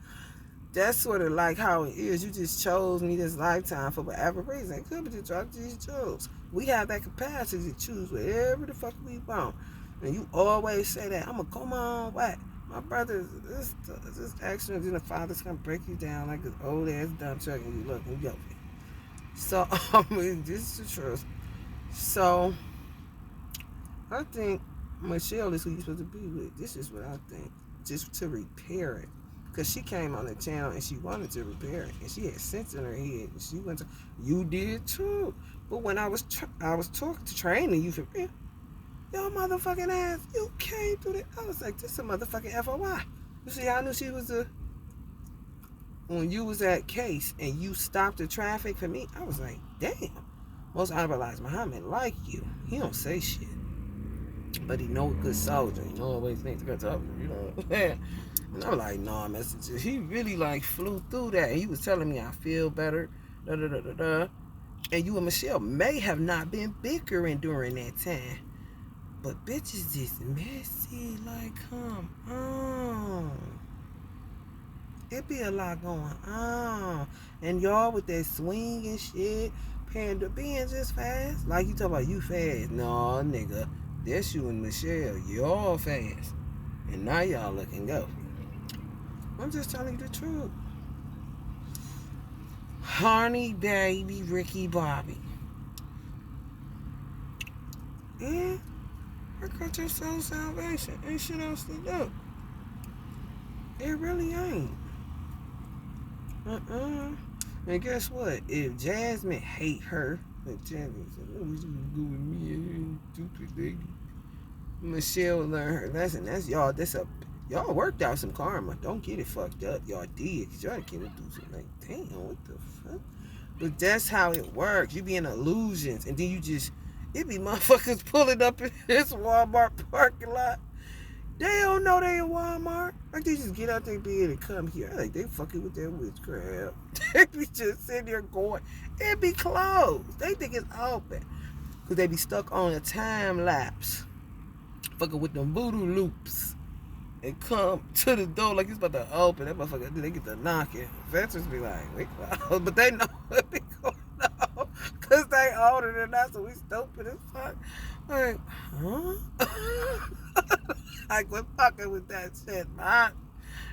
That's sort of like how it is. You just chose me this lifetime for whatever reason. It could be the drugs you chose. We have that capacity to choose whatever the fuck we want. And you always say that. I'm going to go my own way. My brother, this accident, then the father's going to break you down like this old ass dump truck and you look and you go. So, I mean, this is the truth. So, I think Michelle is who you're supposed to be with. This is what I think. Just to repair it. Because she came on the channel and she wanted to repair it. And she had sense in her head. And she went to, you did too. But when I was talking to training you for real, your motherfucking ass, you came through it. I was like, this is a motherfucking FOI. You see how I knew she was when you was at Case and you stopped the traffic for me, I was like, damn. Most honorable Muhammad like you. He don't say shit. But he know a good soldier. He always thinks a good soldier. You know what I'm saying? And I'm like, nah, messages. He really like flew through that. And he was telling me I feel better. Da da da da da. And you and Michelle may have not been bickering during that time. But bitches is messy. Like, come on. It be a lot going on. And y'all with that swing and shit. Panda being just fast. Like you talk about you fast. No, nigga. That's you and Michelle. Y'all fast. And now y'all looking go. I'm just telling you the truth. Honey, baby, Ricky Bobby. Yeah. I got your soul salvation. Ain't shit else to do. It really ain't. And guess what? If Jasmine hate her, and Jasmine said, oh, what you gonna do with me, you stupid lady? Michelle learned her lesson. That's y'all. Y'all worked out some karma. Don't get it fucked up. Y'all did. Cause y'all can't do something like, damn, what the fuck? But that's how it works. You be in illusions, and then you just, it be motherfuckers pulling up in this Walmart parking lot. They don't know they in Walmart. Like they just get out their bed and come here. Like they fucking with that witchcraft. They be just sitting there going, it be closed. They think it's open. Cause they be stuck on a time lapse. Fucking with them voodoo loops. And come to the door like it's about to open. That motherfucker, they get to knocking. Veterans be like, we closed. But they know what they going on. Cause they older than us, so we stupid as fuck. Like, huh? Like we're fucking with that shit, man.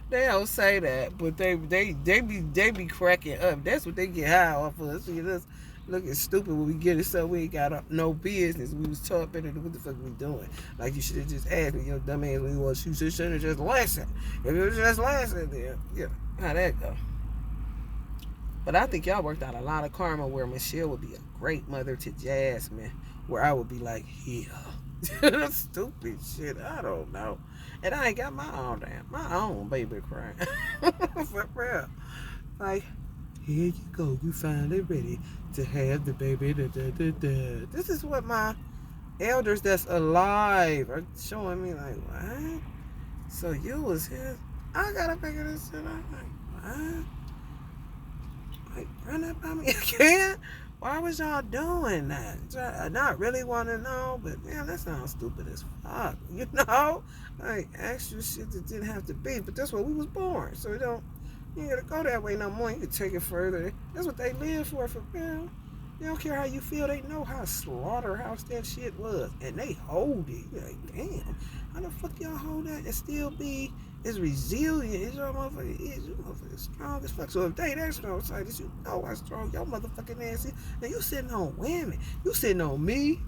They don't say that, but they be cracking up. That's what they get high off of. See us looking stupid when we get it, so we ain't got no business. We was taught better than what the fuck we doing. Like you should have just asked me, your dumb ass, when you want to shoot, you should have just listened. If it was just listening, then yeah, how that go? But I think y'all worked out a lot of karma where Michelle would be a great mother to Jasmine, where I would be like, yeah, stupid shit. I don't know, and I ain't got my own baby crying for real. Like, here you go, you finally ready to have the baby. Da, da, da, da. This is what my elders that's alive are showing me. Like, what? So you was here? I gotta figure this shit out. Like, what? Like, run up on me again? Why was y'all doing that? I not really want to know, but man, that sounds stupid as fuck. You know? Like, extra shit that didn't have to be, but that's where we was born. So you ain't gotta go that way no more. You can take it further. That's what they live for real. They don't care how you feel. They know how slaughterhouse that shit was. And they hold it. You're like, damn, how the fuck y'all hold that and still be as resilient as your motherfucker is? You motherfucker strong as fuck. So if they that strong, so this you know how strong your motherfucking ass is. Now you sitting on women. You sitting on me,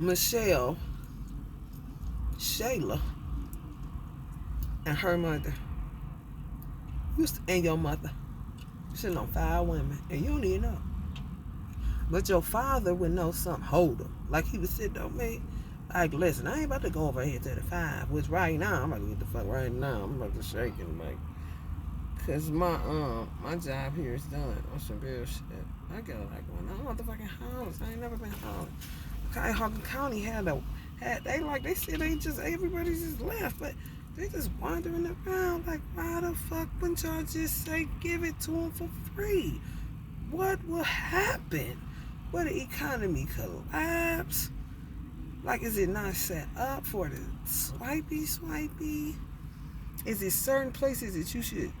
Michelle, Shayla, and her mother. And your mother. You sitting on 5 women. And you don't even know. But your father would know something. Hold him. Like he was sitting on me. Like, listen, I ain't about to go over here to the 5, which right now, I'm about to get the fuck right now. I'm about to shake it, like, cause my job here is done on some real shit. I got like going on motherfucking house. I ain't never been home. Cuyahoga County had they said everybody just left, but they just wandering around like, why the fuck wouldn't y'all just say give it to them for free? What will happen? Will the economy collapse? Like, is it not set up for the swipey? Is it certain places that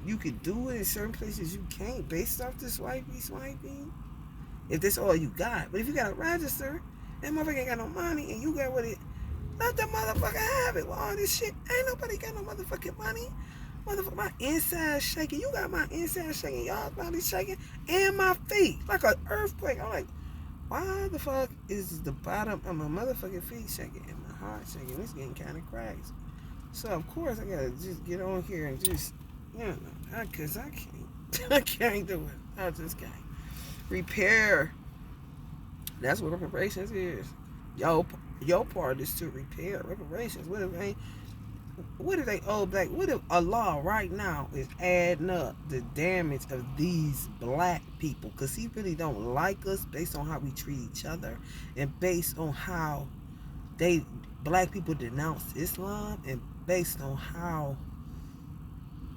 you could do it, and certain places you can't, based off the swipey? If that's all you got. But if you got to register, and motherfucker ain't got no money, and you got with it, let the motherfucker have it with all this shit. Ain't nobody got no motherfucking money. Motherfucker, my inside shaking. You got my inside shaking. Y'all body shaking. And my feet. Like an earthquake. I'm like, why the fuck is the bottom of my motherfucking feet shaking and my heart shaking? It's getting kind of crazy. So, of course, I got to just get on here and just, because I can't. I can't do it. I just can't. Repair. That's what reparations is. Your part is to repair. Reparations. What if they owe black? What if a law right now is adding up the damage of these black people? Because he really don't like us based on how we treat each other, and based on how black people denounce Islam, and based on how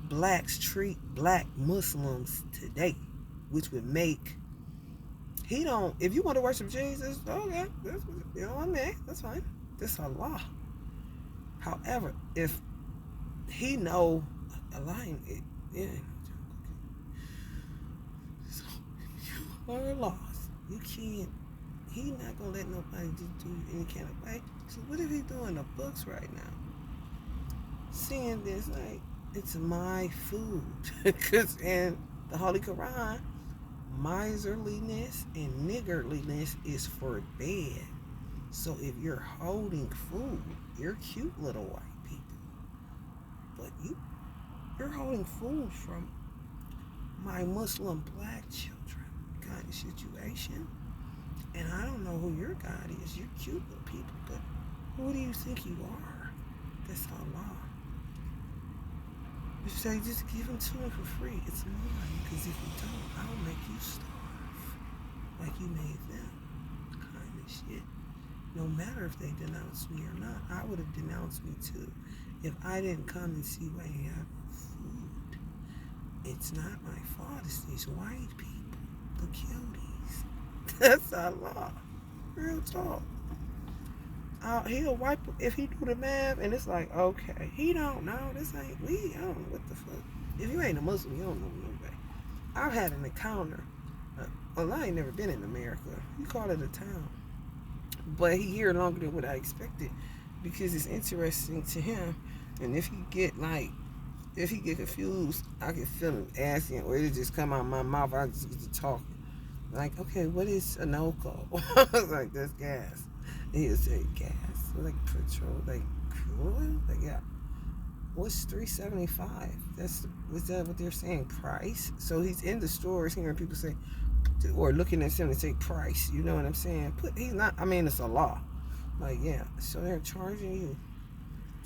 blacks treat black Muslims today, which would make if you want to worship Jesus, okay, what I mean, that's fine. That's a law. However, if he know a line, so you are lost. You can't. He not gonna let nobody just do any kind of way. So what if he doing the books right now? Seeing this, like, it's my food, because in the Holy Quran, miserliness and niggardliness is forbid. So if you're holding food, you're cute little white people, but you're holding food from my Muslim black children kind of situation. And I don't know who your God is. You're cute little people, but who do you think you are? That's Allah. You say just give them to me for free. It's mine, because if you don't, I'll make you starve like you made them. Kind of shit. No matter if they denounce me or not, I would have denounced me too if I didn't come and see why you have food. It's not my fault. It's these white people, the cuties. That's Allah. Real talk. He'll wipe if he do the math, and it's like, okay, he don't know. This ain't we. I don't know what the fuck. If you ain't a Muslim, you don't know nobody. I've had an encounter. Well, I ain't never been in America. You call it a town, but he here longer than what I expected, because it's interesting to him. And if he get confused, I can feel him asking, or it just come out of my mouth. I just get to talking. Like, okay, what is Sunoco? I was like, that's gas. And he'll say gas, like petrol, like crude, like, yeah. What's $3.75? Was that what they're saying? Price? So he's in the stores hearing people say, or looking at him and say price. You know what I'm saying? He's not. I mean, it's a law. Like, yeah. So they're charging you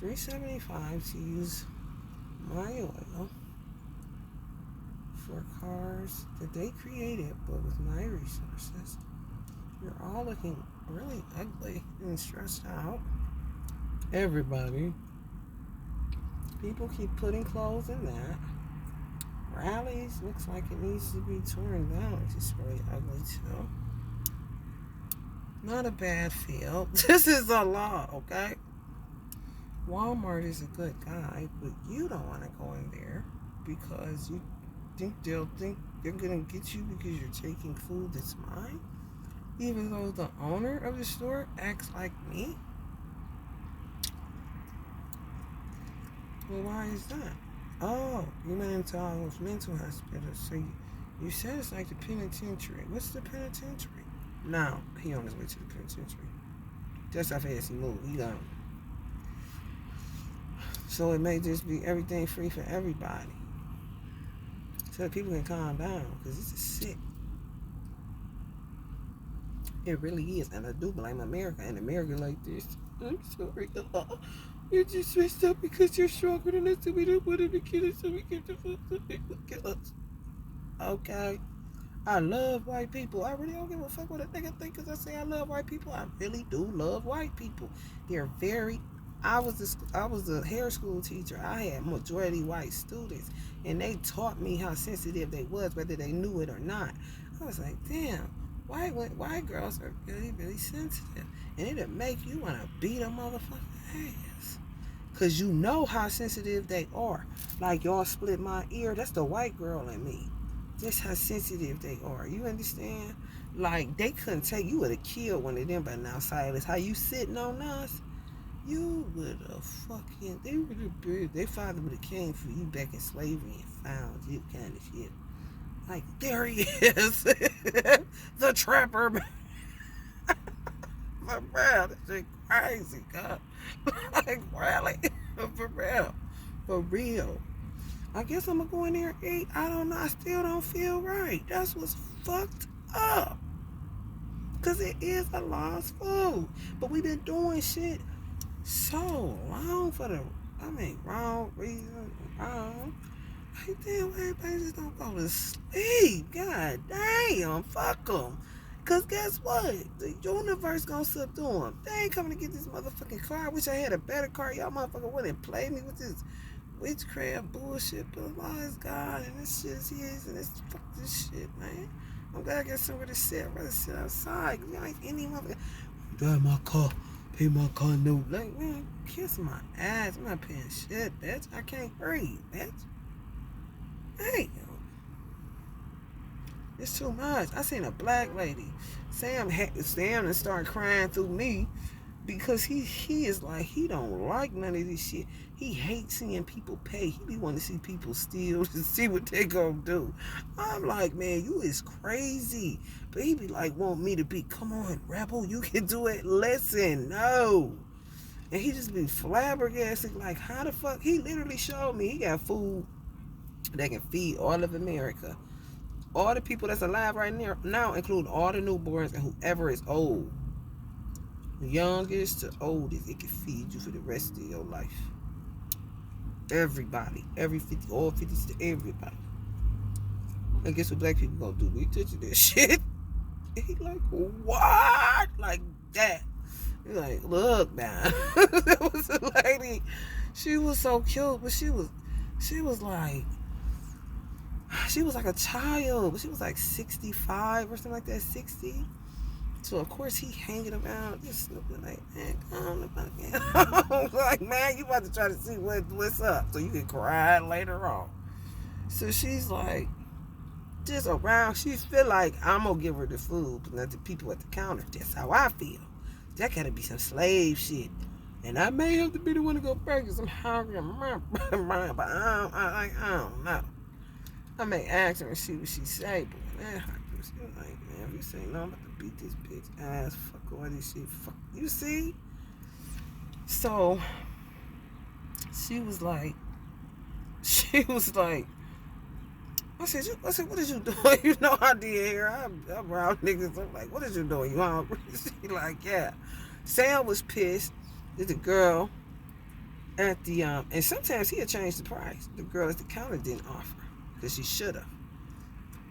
$3.75 to use my oil for cars that they created, but with my resources. You're all looking really ugly and stressed out. Everybody. People keep putting clothes in that. Rallies looks like it needs to be torn down. It's just really ugly too. Not a bad feel. This is a law, okay? Walmart is a good guy, but you don't want to go in there because you think they're gonna get you because you're taking food that's mine, even though the owner of the store acts like me. Well, why is that? Oh, you went into all those mental hospitals, so you said it's like the penitentiary. What's the penitentiary? Now he on his way to the penitentiary. That's how fast he moved. He gone. So it may just be everything free for everybody, so that people can calm down, because this is sick. It really is. And I do blame America. And America like this. I'm sorry. You're just stressed up because you're stronger than us and we don't want to kill us, so we get the fuck so they will kill us. Okay? I love white people. I really don't give a fuck what a nigga think because I say I love white people. I really do love white people. They're very. I was a hair school teacher. I had majority white students, and they taught me how sensitive they was, whether they knew it or not. I was like, damn, white girls are really really sensitive, and it'll make you want to beat a motherfucking ass. Cause you know how sensitive they are. Like y'all split my ear. That's the white girl in me. Just how sensitive they are. You understand? Like they couldn't take you would have killed one of them by now, Silas. How you sitting on us? You would have fucking they would have been their father would have came for you back in slavery and found you kind of shit. Like there he is. The trapper. For real. That shit crazy, God. Like really. For real. For real. I guess I'm gonna go in there and eat. I don't know. I still don't feel right. That's what's fucked up. Because it is a lost food. But we've been doing shit so long for the, wrong reason. Wrong. Like, damn, everybody just don't go to sleep. God damn. Fuck them. Because guess what? The universe gonna subdue them. They ain't coming to get this motherfucking car. I wish I had a better car. Y'all motherfucker wouldn't play me with this witchcraft bullshit, but Allah is God, and this shit is His, and it's fuck this shit, man. I'm glad I got somewhere to sit. I'd rather sit outside. You ain't any motherfucker. Drive my car, pay my car note. Like, man, kiss my ass. I'm not paying shit, bitch. I can't breathe, bitch. Hey, it's too much. I seen a black lady. Sam and started crying through me. Because he is like, he don't like none of this shit. He hates seeing people pay. He be wanting to see people steal to see what they gonna do. I'm like, man, you is crazy. But he be like, want me to be, come on, rebel, you can do it. Listen, no. And he just be flabbergasted, like, how the fuck? He literally showed me he got food that can feed all of America. All the people that's alive right now, including all the newborns and whoever is old. Youngest to oldest, it can feed you for the rest of your life. Everybody, all 50s to everybody. And guess what black people gonna do? We touch this shit. And he like, what? Like that. He's like, look, man. There was a lady. She was so cute, but she was like a child, but she was like 65 or something like that, 60. So of course he hanging around, just snooping like, man, come the fuck in. Like, man, you about to try to see what's up so you can cry later on. So she's like, just around. She feel like I'm gonna give her the food, but not the people at the counter. That's how I feel. That gotta be some slave shit. And I may have to be the one to go back because I'm hungry in my mind, but I don't know. I may ask her and see what she say, but man, she was like, man, if you say no, I'm about to beat this bitch ass, fuck all this shit, fuck. You see? So she was like, I said, what is you doing? You know I did here. I'm around niggas. I'm like, what is you doing? You hungry? She like, yeah. Sam was pissed that the girl at the, and sometimes he'll change the price. The girl at the counter didn't offer because she should have.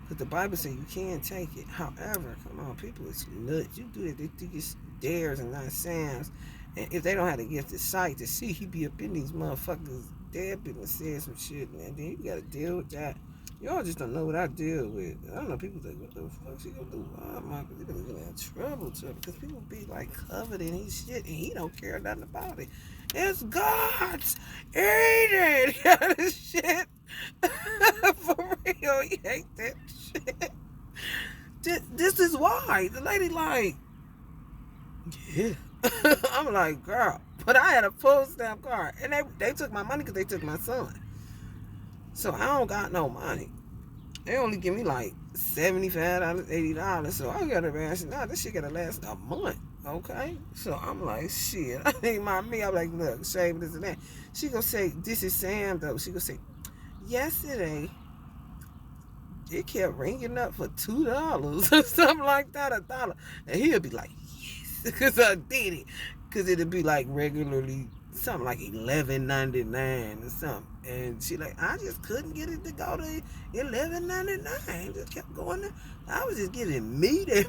Because the Bible says you can't take it. However, come on, people is nuts. You do that, they think it's theirs and not Sam's. And if they don't have the gift of sight to see, he be up in these motherfuckers' dead people said some shit, man. Then you gotta deal with that. Y'all just don't know what I deal with. I don't know, people think, what the fuck she gonna do? Oh my God, they're gonna get in trouble to it because people be like covered in his shit and he don't care nothing about it. It's God's. Eat it. Got this shit. For real, he hate that shit. This is why. The lady like, yeah. I'm like, girl. But I had a full stamp card. And they took my money because they took my son. So I don't got no money. They only give me like $75, $80. So I got to ration. Now this shit got to last a month. Okay? So I'm like, shit. I need my me. I'm like, look, shave this and that. She gonna say, this is Sam though. She gonna say, yesterday, it kept ringing up for $2 or something like that, $1. And he'll be like, yes, because I did it. Because it'd be like regularly something like $11.99 or something. And she like, I just couldn't get it to go to $11.99. Just kept going there. I was just getting meat away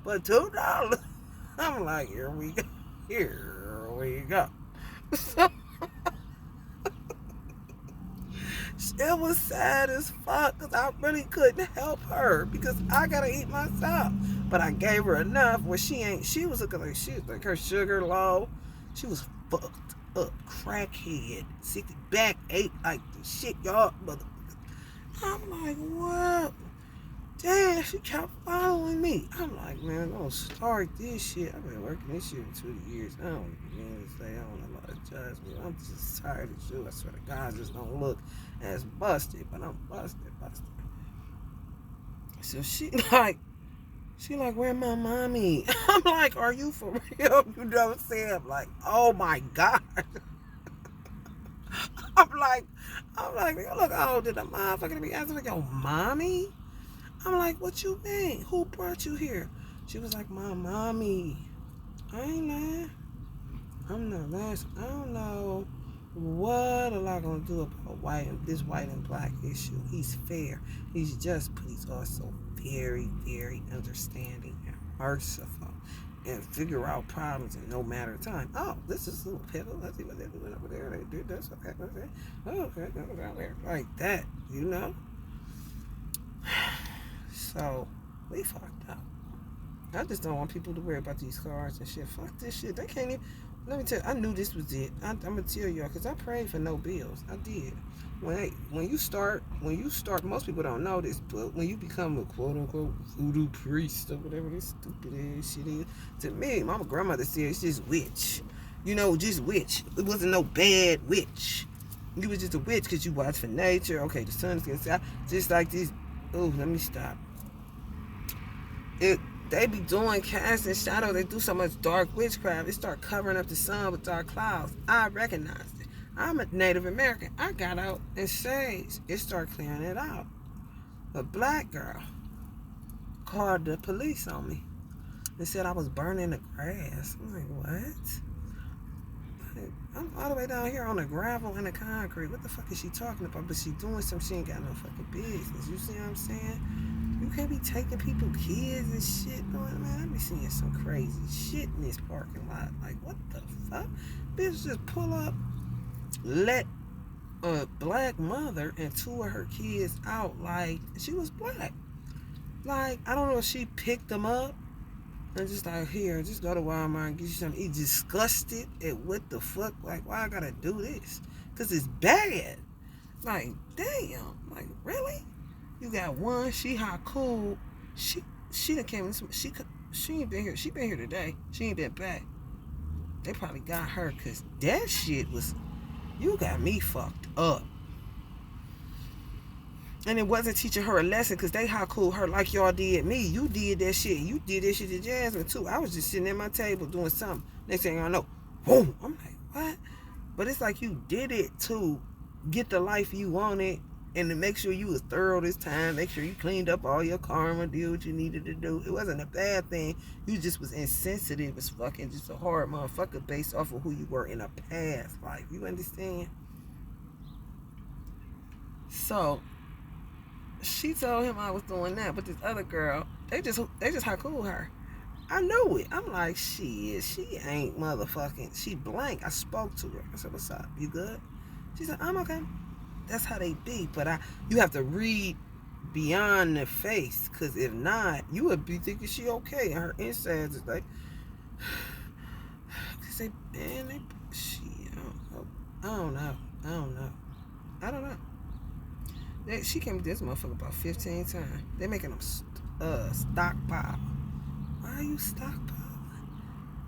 for $2. I'm like, here we go. Here we go. So it was sad as fuck because I really couldn't help her because I gotta eat myself. But I gave her enough where she was looking like she was like her sugar low. She was fucked up, crackhead, 60 back, ate like the shit, y'all motherfuckers. I'm like, what? Damn, she kept following me. I'm like, man, don't start this shit. I've been working this shit for 2 years. I don't begin to say I don't know how to judge me. I'm just tired of you. I swear to God, I just don't look as busted, but I'm busted. So she like, where my mommy? I'm like, are you for real? You know what I'm saying? I'm like, oh my God. I'm like, you look old to the motherfucker to be asking for your mommy? I'm like, what you mean? Who brought you here? She was like, my mommy. I ain't lying. I'm not lying. I don't know what am I gonna do about this white and black issue. He's fair. He's just, but he's also very, very understanding and merciful and figure out problems in no matter of time. Oh, this is a little piddle. Let's see what they're doing over there. They did this. Okay, okay, down there. Like that, you know? So, we fucked up. I just don't want people to worry about these cars and shit. Fuck this shit. They can't even... Let me tell you, I knew this was it. I'm going to tell y'all, because I prayed for no bills. I did. When you start, most people don't know this, but when you become a quote-unquote voodoo priest or whatever this stupid ass shit is, to me, my grandmother said it's just witch. You know, just witch. It wasn't no bad witch. You was just a witch because you watch for nature. Okay, the sun's going to set. Just like this. Oh, let me stop. They be doing casting shadow. They do so much dark witchcraft. They start covering up the sun with dark clouds. I recognized it. I'm a Native American. I got out and shaved. It started clearing it out. A black girl called the police on me and said I was burning the grass. I'm like, what? I'm all the way down here on the gravel and the concrete. What the fuck is she talking about? But she doing some she ain't got no fucking business. You see what I'm saying? You can't be taking people kids and shit. Man, I be seeing some crazy shit in this parking lot. Like, what the fuck? Bitch just pull up, let a black mother and 2 of her kids out like she was black. Like, I don't know if she picked them up and just like, here, just go to Walmart and get you something. He disgusted at what the fuck, like, why I gotta do this? Because it's bad. Like, damn. Like, really? You got one, she hot cool. She done came in, she ain't been here. She been here today. She ain't been back. They probably got her because that shit was, you got me fucked up. And it wasn't teaching her a lesson because they hot cool her like y'all did me. You did that shit. You did that shit to Jasmine too. I was just sitting at my table doing something. Next thing I know, boom. I'm like, what? But it's like you did it to get the life you wanted and to make sure you was thorough this time. Make sure you cleaned up all your karma, did what you needed to do. It wasn't a bad thing. You just was insensitive as fucking just a hard motherfucker based off of who you were in a past life. You understand? So she told him I was doing that, but this other girl, they just hot cool her. I knew it. I'm like, she ain't motherfucking, she blank. I spoke to her. I said, what's up? You good? She said, I'm okay. That's how they be. But you have to read beyond the face, because if not, you would be thinking she okay. And her insides is like, because they, man, I don't know. She came to this motherfucker about 15 times. They making them stockpile. Why are you stockpiling?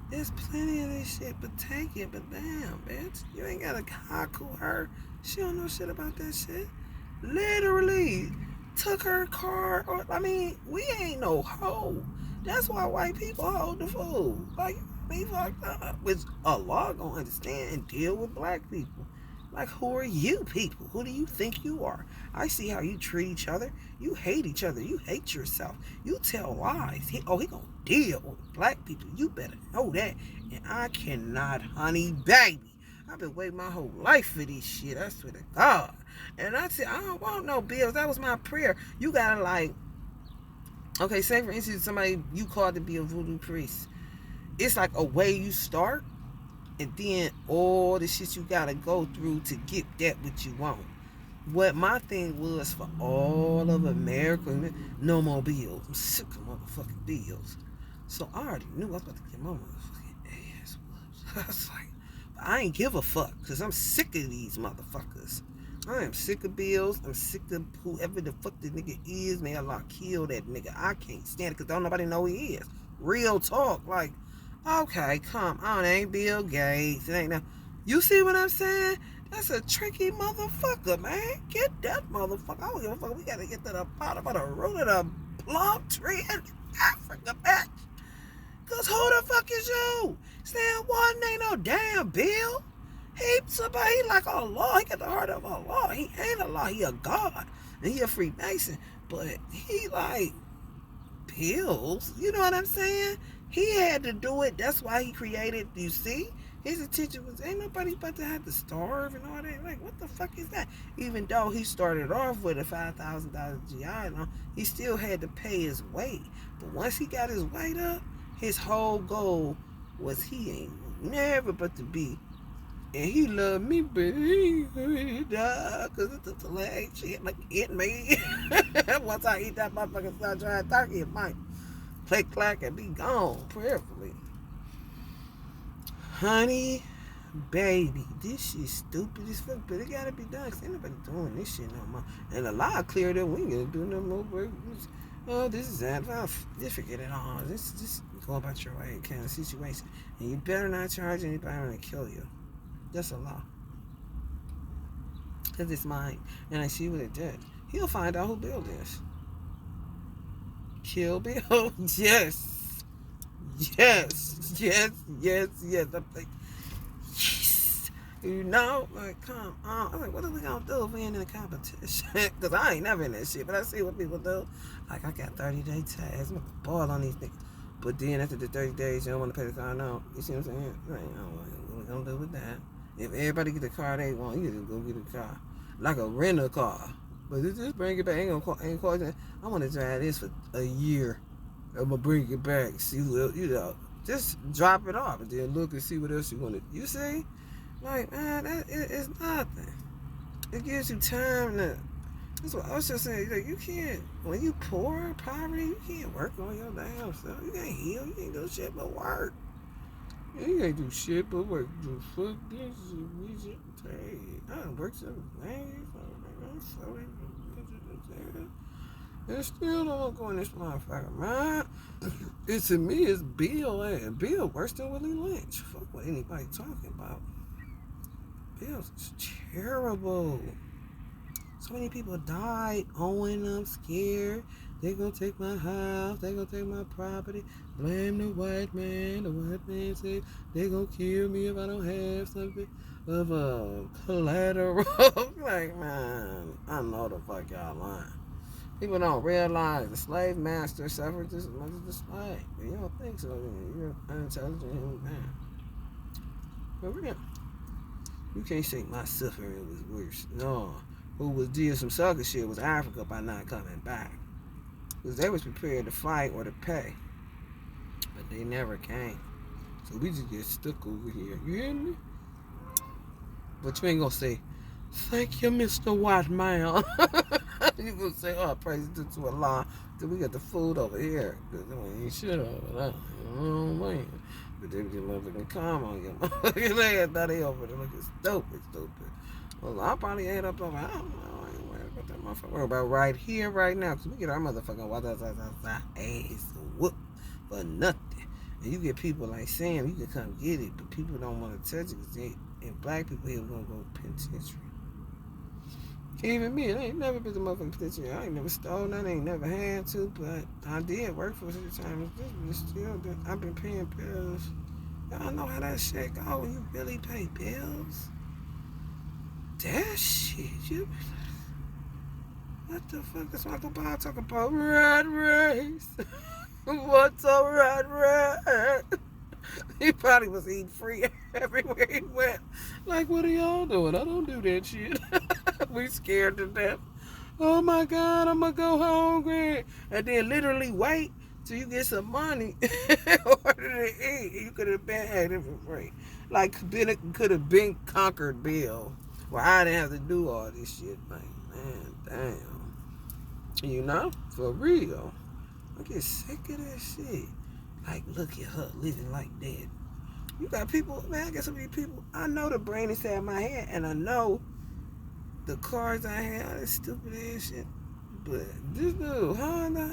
There's plenty of this shit, but take it. But damn, bitch, you ain't got to haku her. She don't know shit about that shit. Literally took her car. We ain't no hoe. That's why white people hold the food. Like, we fucked up. Which Allah gonna understand and deal with black people. Like, who are you people? Who do you think you are? I see how you treat each other. You hate each other. You hate yourself. You tell lies. He gonna deal with black people. You better know that. And I cannot, honey, baby. I've been waiting my whole life for this shit. I swear to God. And I said, I don't want no bills. That was my prayer. You gotta like, okay, say for instance, somebody you called to be a voodoo priest. It's like a way you start, and then all the shit you gotta go through to get that what you want. What my thing was for all of America, no more bills. I'm sick of motherfucking bills. So I already knew I was about to get my motherfucking ass whooped. I was like, but I ain't give a fuck, because I'm sick of these motherfuckers. I am sick of bills. I'm sick of whoever the fuck the nigga is. May Allah kill that nigga. I can't stand it because don't nobody know who he is. Real talk. Like, okay, come on. It ain't Bill Gates. It ain't no. You see what I'm saying? That's a tricky motherfucker, man. Get that motherfucker. I don't give a fuck. We gotta get to the bottom of the root of the plum tree in Africa, bitch. Because who the fuck is you? Saying one ain't no damn Bill. He somebody like Allah. He got the heart of Allah. He ain't Allah. He a God. And he a Freemason. But he like pills. You know what I'm saying? He had to do it. That's why he created, you see? His intention was, ain't nobody about to have to starve and all that. Like, what the fuck is that? Even though he started off with a $5,000 GI loan, he still had to pay his way. But once he got his weight up, his whole goal was he ain't never but to be. And he loved me, but he died because it's the leg shit like it me. Once I eat that motherfucking sun-dried turkey, it might click, clack, and be gone, prayerfully. Honey, baby, this shit stupid as fuck, but it gotta be done because ain't nobody doing this shit no more. And a lot cleared up, we ain't gonna do no more work. Oh, this is that. Just forget it all. Just go about your way kind of situation. And you better not charge anybody when they kill you. That's a law. Because it's mine. And I see what it did. He'll find out who Bill is. Kill Bill? Yes. Yes. Yes. Yes. Yes. I'm like, yes. You know? Like, come on. I'm like, what are we going to do if we ain't in a competition? Because I ain't never in that shit. But I see what people do. Like, I got 30-day tags. I'm going to ball on these niggas. But then after the 30 days, you don't want to pay the car now. You see what I'm saying? Like, what we going to do with that? If everybody get the car they want, you just go get a car. Like a rental car. But just bring it back. Ain't cost you. I want to drive this for a year. I'm going to bring it back. See who else, you know. Just drop it off and then look and see what else you want to. You see? Like, man, it's nothing. It gives you time to. That's what I was just saying. Like, you can't, when you poor, poverty, you can't work on your damn self. You can't heal. You can't do shit but work. You ain't do shit but work. Do fuck this shit. Hey, I done worked 7 days. And still don't go in this motherfucker, man. It to me is Bill and Bill worse than Willie Lynch. Fuck what anybody talking about. Bill's terrible. So many people died owing them, scared. They gonna take my house, they gonna take my property. Blame the white man. The white man said they gonna kill me if I don't have something of a collateral. Like, man, I know the fuck y'all lying. People don't realize the slave master suffered just as much as the slave. You don't think so, you're an unintelligent human being. For real. You can't say my suffering was worse. No. Who was did some sucker shit was Africa by not coming back. Because they was prepared to fight or to pay. But they never came. So we just get stuck over here. You hear me? But you ain't gonna say, thank you, Mr. White Man. You gonna say, oh, praise to Allah. Then we got the food over here. Because we ain't shit over there. You know what I mean? But they just motherfucking calm on you. They thought they over there looking stupid. Well, I probably ate up over. I don't know. I ain't worried about that motherfucker. Worried about right here, right now. Because we get our motherfucking ass whoop for nothing. And you get people like Sam, you can come get it. But people don't want to touch it because and black people here going to go penitentiary. Even me, I ain't never been to motherfucking penitentiary. I ain't never stole nothing. I ain't never had to. But I did work for some time. But still, I've been paying bills. Y'all know how that shit go when you really pay bills. that shit, you what the fuck is Michael Ball talking about? Rat race. What's a rat race? He probably was eating free everywhere he went. Like, what are y'all doing? I don't do that shit. We scared to death. Oh my God, I'm gonna go hungry. And then literally wait till you get some money in order to eat. You could have been had it for free. Like, could have been conquered Bill. Where I didn't have to do all this shit. Like, man, damn. You know? For real. I get sick of that shit. Like, look at her living like that. You got people, man, I got so many people. I know the brain inside my head, and I know the cars I have, all this stupid ass shit. But this dude, Honda,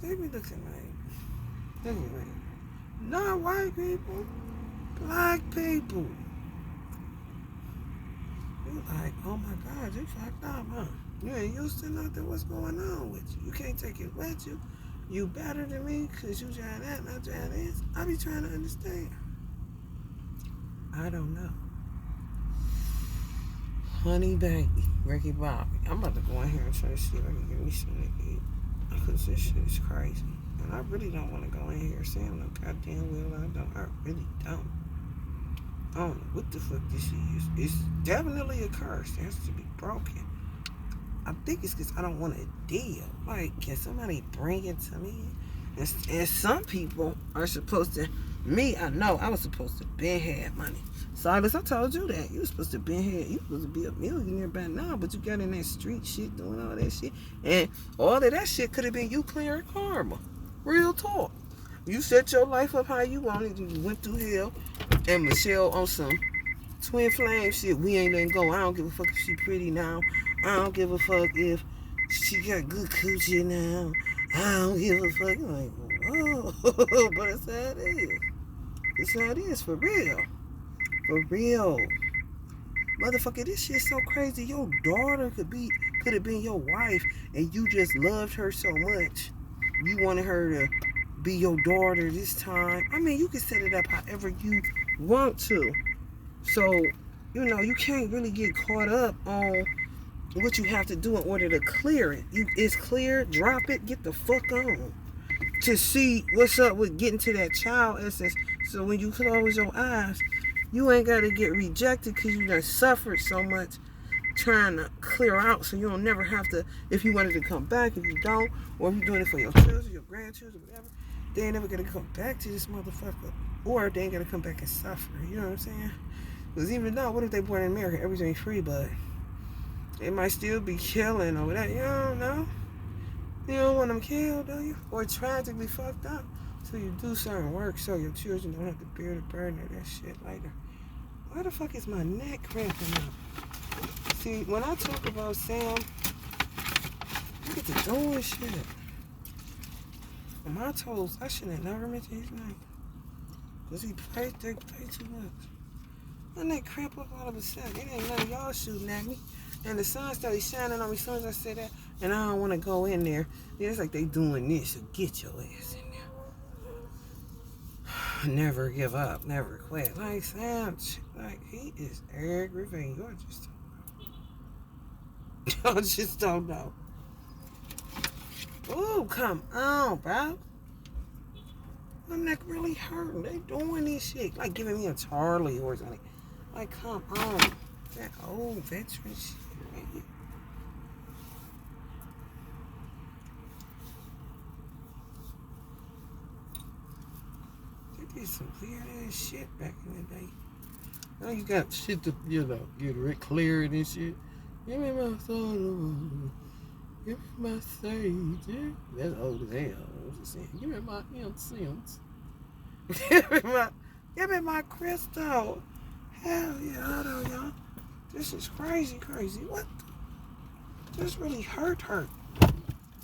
they be looking like not white people, black people. You like, oh my God, you fucked up, huh? You ain't used to nothing. What's going on with you? You can't take it with you. You better than me because you trying that, not trying this. I be trying to understand. I don't know. Honey baby, Ricky Bobby. I'm about to go in here and try to see if I can get me something to eat. Because this shit is crazy. And I really don't want to go in here saying no goddamn well I don't. I really don't. I don't know what the fuck this shit is. It's definitely a curse. It has to be broken. I think it's because I don't want a deal. Like, can somebody bring it to me? And some people are supposed to, me, I know I was supposed to been had money. Silas, I told you that. You was supposed to been had, you supposed to be a millionaire by now, but you got in that street shit, doing all that shit. And all of that shit could have been you clearing karma. Real talk. You set your life up how you wanted. You went through hell. And Michelle on some twin flame shit. We ain't letting go. I don't give a fuck if she pretty now. I don't give a fuck if she got good coochie now. I don't give a fuck. I'm like, oh, but it's how it is. It's how it is, for real. For real. Motherfucker, this shit's so crazy. Your daughter could have been your wife, and you just loved her so much. You wanted her to be your daughter this time. I mean, you can set it up however you want to. So, you know, you can't really get caught up on what you have to do in order to clear it. It's clear, drop it, get the fuck on. To see what's up with getting to that child essence. So when you close your eyes, you ain't got to get rejected because you done suffered so much trying to clear out, so you don't never have to, if you wanted to come back, if you don't, or if you're doing it for your children, your grandchildren, whatever, they ain't never going to come back to this motherfucker. Or they ain't going to come back and suffer. You know what I'm saying? Because even though, what if they born in America, everything's free, but it might still be killing or whatever. You don't know. You don't want them killed, do you? Or tragically fucked up. So you do certain work so your children don't have to bear the burden of that shit later. Why the fuck is my neck cramping up? See, when I talk about Sam, look at the doing shit. On my toes, I should have never mentioned his name. Because they play too much. My neck cramp up all of a sudden. It ain't none of y'all shooting at me. And the sun started shining on me as soon as I said that. And I don't want to go in there. Yeah, it's like they doing this. So get your ass in there. Never give up. Never quit. Like Sam, like he is aggravating. Y'all just don't know. Ooh, come on, bro. My neck really hurting. They doing this shit. Like giving me a Charlie or something. Like, come on. That old veteran shit. They did some weird ass shit back in the day. Now you got shit to, you know, get cleared and shit. Give me my soul. Give me my sage. That's old as hell. I'm just saying. Give me my incense. Give me my crystal. Hell yeah, hold on, y'all. This is crazy. What? This really hurt. And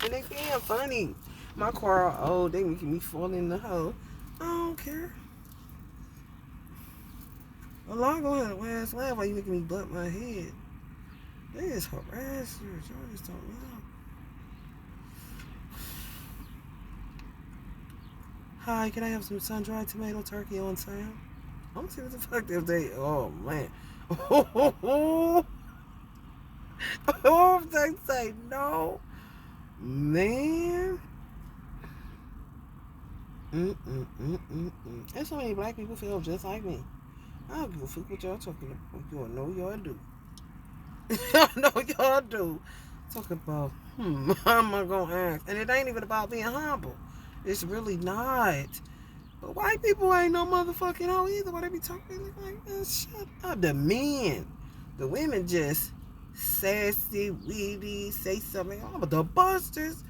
they being funny. My car all old. They making me fall in the hole. I don't care. A lot going to last laugh while you making me butt my head. They is harassers. Y'all just don't know. Hi, can I have some sun-dried tomato turkey on Sam? I'm gonna see what the fuck if they. Oh man, Oh, if they say no, man. There's so many black people feel just like me. I don't give a fuck what y'all talking about. Y'all know y'all do. Y'all know y'all do. Talking about, how am I gonna ask? And it ain't even about being humble. It's really not. But white people ain't no motherfucking hoe either. Why they be talking like that? Shut up. The men. The women just sassy, weedy, say something. Oh, but the busters.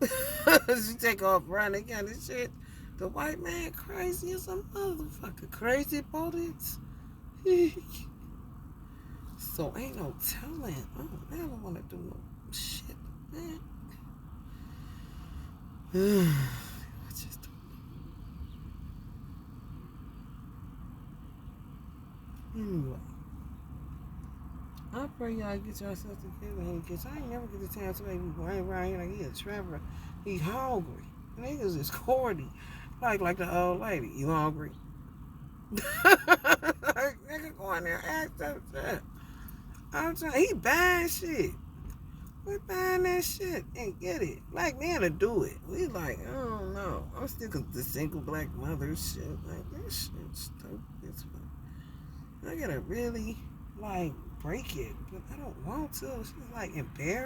She take off running kind of shit. The white man crazy as a motherfucker. Crazy bullets. So ain't no telling. I don't never want to do no shit, man. I just don't. Anyway, I pray y'all get yourself together because I ain't never get the chance to make me running around here like he a traveler. He hungry. Niggas is corny. Like the old lady. You hungry? Like, nigga go in there and ask that shit. I'm trying. He buying shit. We buying that shit and get it. Black men to do it. We like, I don't know. I'm still the single black mother shit. Like, this shit stupid as fuck. I gotta really, like, break it. But I don't want to. She's like embarrassed.